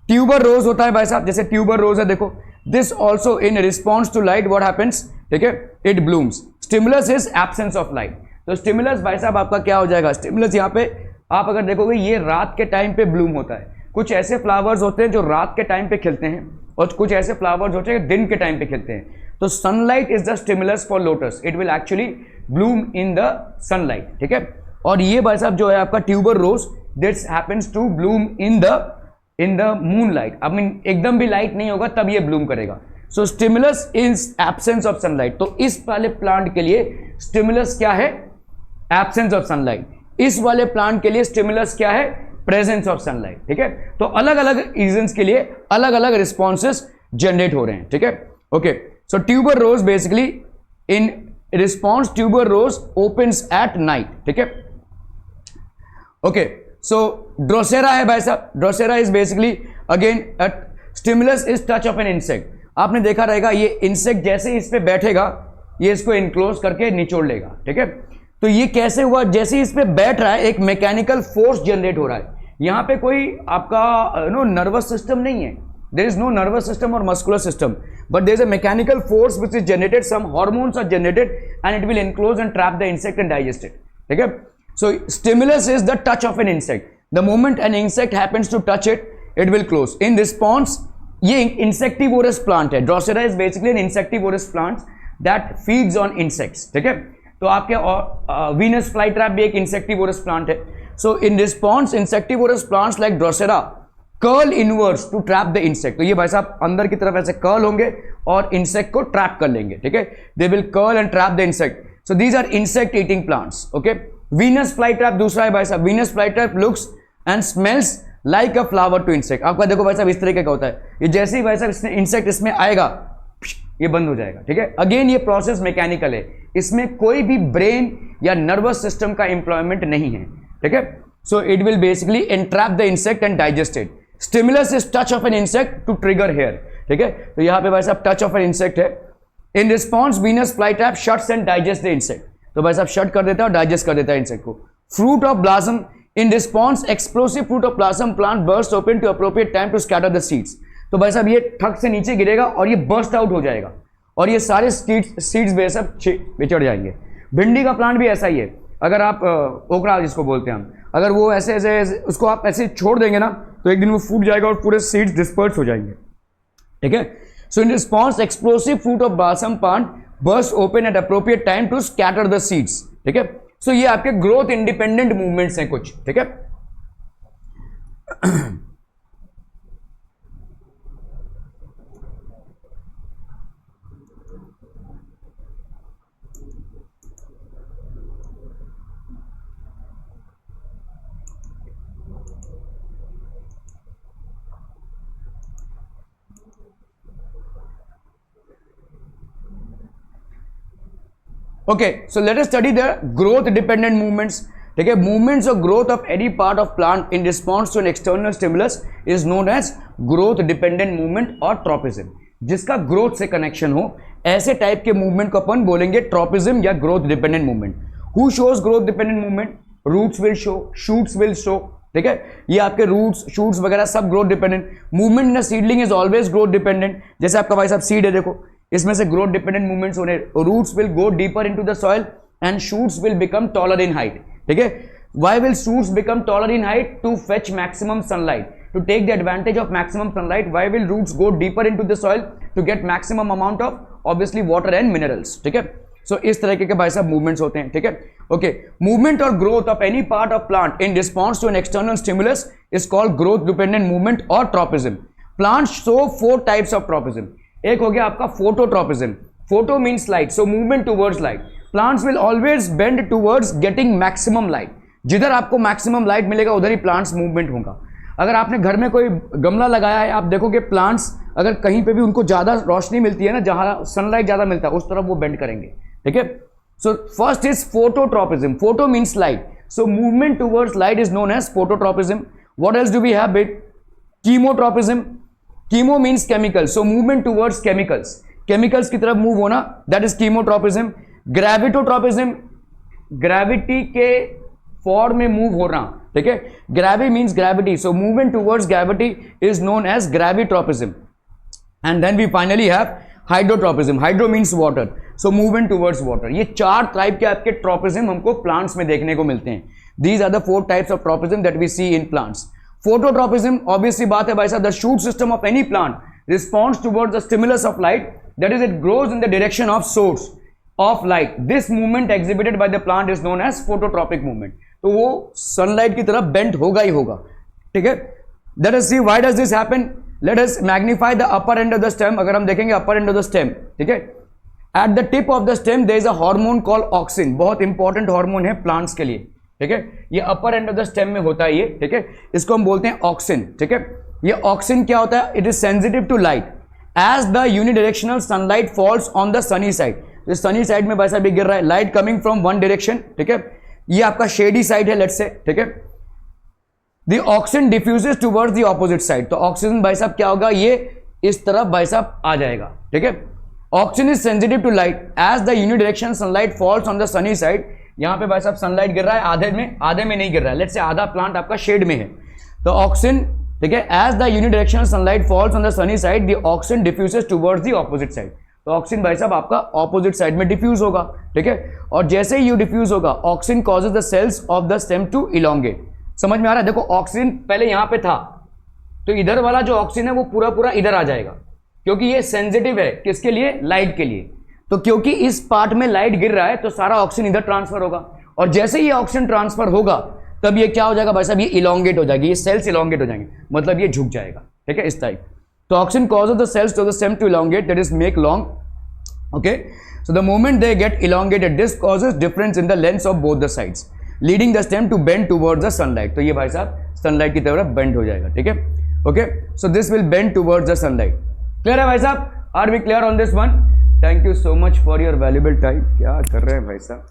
ट्यूबर रोज होता है भाई साहब, जैसे ट्यूबर रोज है देखो, this also in response to light what happens, ठीक है, it blooms. Stimulus is absence of light. तो स्टिमुलस भाई साहब आपका क्या हो जाएगा, स्टिमुलस यहाँ पे आप अगर देखोगे ये रात के टाइम पे ब्लूम होता है। कुछ ऐसे फ्लावर्स होते हैं जो रात के टाइम पे खिलते हैं और कुछ ऐसे फ्लावर्स होते हैं दिन के टाइम पे खिलते हैं। तो sunlight is the stimulus for lotus, it will actually bloom in the sunlight, ठीक है। और ये भाई साहब जो है आपका tuber rose, this happens to bloom in the moon light. I mean एकदम भी लाइट नहीं होगा तब ये ब्लूम करेगा। So stimulus is absence of sunlight. तो इस वाले प्लांट के लिए स्टिमुलस क्या है, एब्सेंस ऑफ सनलाइट। इस वाले प्लांट के लिए स्टिमुलस क्या है, प्रेजेंस ऑफ सनलाइट, ठीक है। तो अलग अलग रीजंस के लिए अलग अलग रिस्पॉन्सेस जनरेट हो रहे हैं, ठीक है। Okay, so tuber rose basically in response tuber rose opens at night, ठीक है। ओके, सो ड्रोसेरा है भाई साहब, Drosera is basically again stimulus is touch of an insect. आपने देखा रहेगा ये इंसेक्ट जैसे इस पे बैठेगा ये इसको इनक्लोज करके निचोड़ लेगा, ठीक है। तो ये कैसे हुआ, जैसे इस पे बैठ रहा है एक मैकेनिकल फोर्स जनरेट हो रहा है। यहां पे कोई आपका नर्वस सिस्टम नहीं है, there is no nervous system और muscular system, but there is a mechanical force which is generated, some hormones are generated and it will enclose and trap the insect and digest it, ठीक है। So stimulus is the touch of an insect. The moment an insect happens to touch it, it will close in response. ये insectivorous plant है, drosera is basically an insectivorous plant that feeds on insects, ठीक है। तो आपके Venus flytrap भी एक insectivorous plant है। So in response insectivorous plants like drosera curl inverse to trap the insect. तो ये भाई साहब अंदर की तरफ ऐसे कर्ल होंगे और इंसेक्ट को ट्रैप कर लेंगे, ठीक है। They will curl and trap the insect. So these are insect eating plants, okay. Venus flytrap दूसरा है भाई साहब, Venus flytrap looks and smells like a flower to insect. आपका देखो भाई साहब इस तरीके का होता है, ये जैसे ही भाई साहब इंसेक्ट इसमें आएगा ये बंद हो जाएगा, ठीक है। अगेन ये प्रोसेस मैकेनिकल है, इसमें कोई भी ब्रेन या नर्वस सिस्टम का एम्प्लॉयमेंट नहीं है, ठीक है। So it will basically entrap the insect and digest it. Stimulus is touch of an insect to trigger hair, ठीक है। तो यहां पे भाई साहब टच ऑफ एन इंसेक्ट है। In response Venus flytrap shuts and digest the insect, तो भाई साहब शट कर देता है और डाइजेस्ट कर देता है इंसेक्ट को। Fruit of blossom, in response explosive fruit of blossom plant burst open to appropriate time to scatter the seeds. तो भाई साहब ये ठक से नीचे गिरेगा और ये बर्स्ट आउट हो जाएगा और ये सारे सीड्स भाई साहब बिछड़ जाएंगे। भिंडी का प्लांट भी ऐसा ही है, अगर आप ओकरा जिसको बोलते हैं हम, अगर वो ऐसे ऐसे उसको आप ऐसे छोड़ देंगे ना तो एक दिन वो फूट जाएगा और पूरे सीड्स डिस्पर्स हो जाएंगे, ठीक है। So in response explosive fruit of blossom plant burst open at appropriate time to scatter the seeds, ठीक है। सो ये आपके ग्रोथ इंडिपेंडेंट मूवमेंट्स हैं कुछ, ठीक है। Okay, so let us study the growth dependent movements, ठीक है। movements or growth of any part of plant in response to an external stimulus is known as growth dependent movement or tropism। जिसका growth से connection हो ऐसे type के movement को अपन बोलेंगे tropism या growth dependent movement। Who shows growth dependent movement? Roots will show, shoots will show, ठीक है। ये आपके roots, shoots वगैरह सब growth dependent। movement in a seedling is always growth dependent। जैसे आपका भाई साहब seed है, देखो इसमें से ग्रोथ डिपेंडेंट मूवमेंट्स होने, roots will go deeper into the soil and shoots will become taller in height, ठीक है। Why will shoots become taller in height? To fetch maximum sunlight, to take the advantage of maximum sunlight. Why will roots go deeper into the soil? To get maximum amount of obviously water and minerals, ठीक है। So इस तरीके के भाई साहब movements होते हैं, ठीक है। ओके, मूवमेंट और growth of any part of plant in response to an external stimulus is called growth dependent movement और tropism. Plants show 4 types of tropism. एक हो गया आपका phototropism, photo means light, so movement towards light. Plants will always bend towards getting maximum light. जिधर आपको maximum light मिलेगा उधर ही plants movement होगा। अगर आपने घर में कोई गमला लगाया है, आप देखोगे प्लांट्स अगर कहीं पे भी उनको ज़्यादा रोशनी मिलती है ना, जहाँ सनलाइट ज़्यादा मिलता है उस तरफ वो बेंड करेंगे, ठीक है। So first is phototropism, photo means light, so movement towards light is known as phototropism. What else do we have it? Chemotropism, chemo means chemical, so movement towards chemicals, chemicals की तरफ move होना, that is chemotropism. Gravitropism, gravity के form में move होना, ठीक है। Gravy means gravity, so movement towards gravity is known as gravitropism. And then we finally have hydrotropism, hydro means water, so movement towards water. ये 4 type के आपके tropism हमको plants में देखने को मिलते हैं। These are the 4 types of tropism that we see in plants. Phototropism obviously बात है भाई साहब, the shoot system of any plant responds towards the stimulus of light, that is it grows in the direction of source of light. This movement exhibited by the plant is known as phototropic movement. तो वो sunlight की तरफ bend होगा ही होगा, ठीक है। Let us see why does this happen. Let us magnify the upper end of the stem. अगर हम देखेंगे upper end of the stem, ठीक है, at the tip of the stem there is a hormone called auxin. बहुत important hormone है plants के लिए, ठीक है। ये upper end of the stem में होता है ये, ठीक है। इसको हम बोलते हैं ऑक्सिन, ठीक है। ये ऑक्सिन क्या होता है? It is sensitive to light as the unidirectional sunlight falls on the sunny side. तो सनी साइड में भाई साहब गिर रहा है, light coming from one direction, ठीक है। ये आपका शेडी साइड है लेट्स से, ठीक है। The auxin diffuses towards the opposite side. तो ऑक्सीजन भाई साहब क्या होगा? ये इस तरफ भाई साहब आ जाएगा, ठीक है। Oxygen is sensitive to light as the unidirectional sunlight falls on the sunny side. यहां पे भाई साहब सनलाइट गिर रहा है, आधे में नहीं गिर रहा है, लेट्स से आधा प्लांट आपका शेड में है। तो ऑक्सीजन, ठीक है, as the unidirectional sunlight falls on the sunny side the oxygen diffuses towards the opposite side. तो ऑक्सीजन भाई साहब आपका ऑपोजिट साइड में डिफ्यूज होगा, ठीक है। और जैसे ही ये डिफ्यूज होगा, oxygen causes the cells of the stem to elongate. समझ में आ रहा है? देखो ऑक्सीजन पहले यहां पे था, तो इधर वाला जो ऑक्सीजन है वो पूरा इधर आ जाएगा, क्योंकि ये सेंसिटिव है किसके लिए? लाइट के लिए। तो क्योंकि इस पार्ट में लाइट गिर रहा है तो सारा ऑक्सीजन इधर ट्रांसफर होगा, और जैसे ही ऑक्सीजन ट्रांसफर होगा तब ये क्या हो जाएगा भाई साहब? ये इलोंगेट हो जाएगी, ये सेल्स इलोंगेट हो जाएंगे, मतलब ये झुक जाएगा, ठीक है, इस टाइप। तो oxygen causes the cells to the stem to elongate, that is make long, okay, so the moment they get elongated, this causes difference in the lengths of both the sides, leading the stem to bend towards the sunlight. तो ये भाई साहब sunlight की तरफ bend हो जाएगा, ठीक है। Okay, so this will bend towards the sunlight. Clear है भाई साहब? Are we clear on this one? Thank you so much for your valuable time. क्या कर रहे हैं भाई साहब?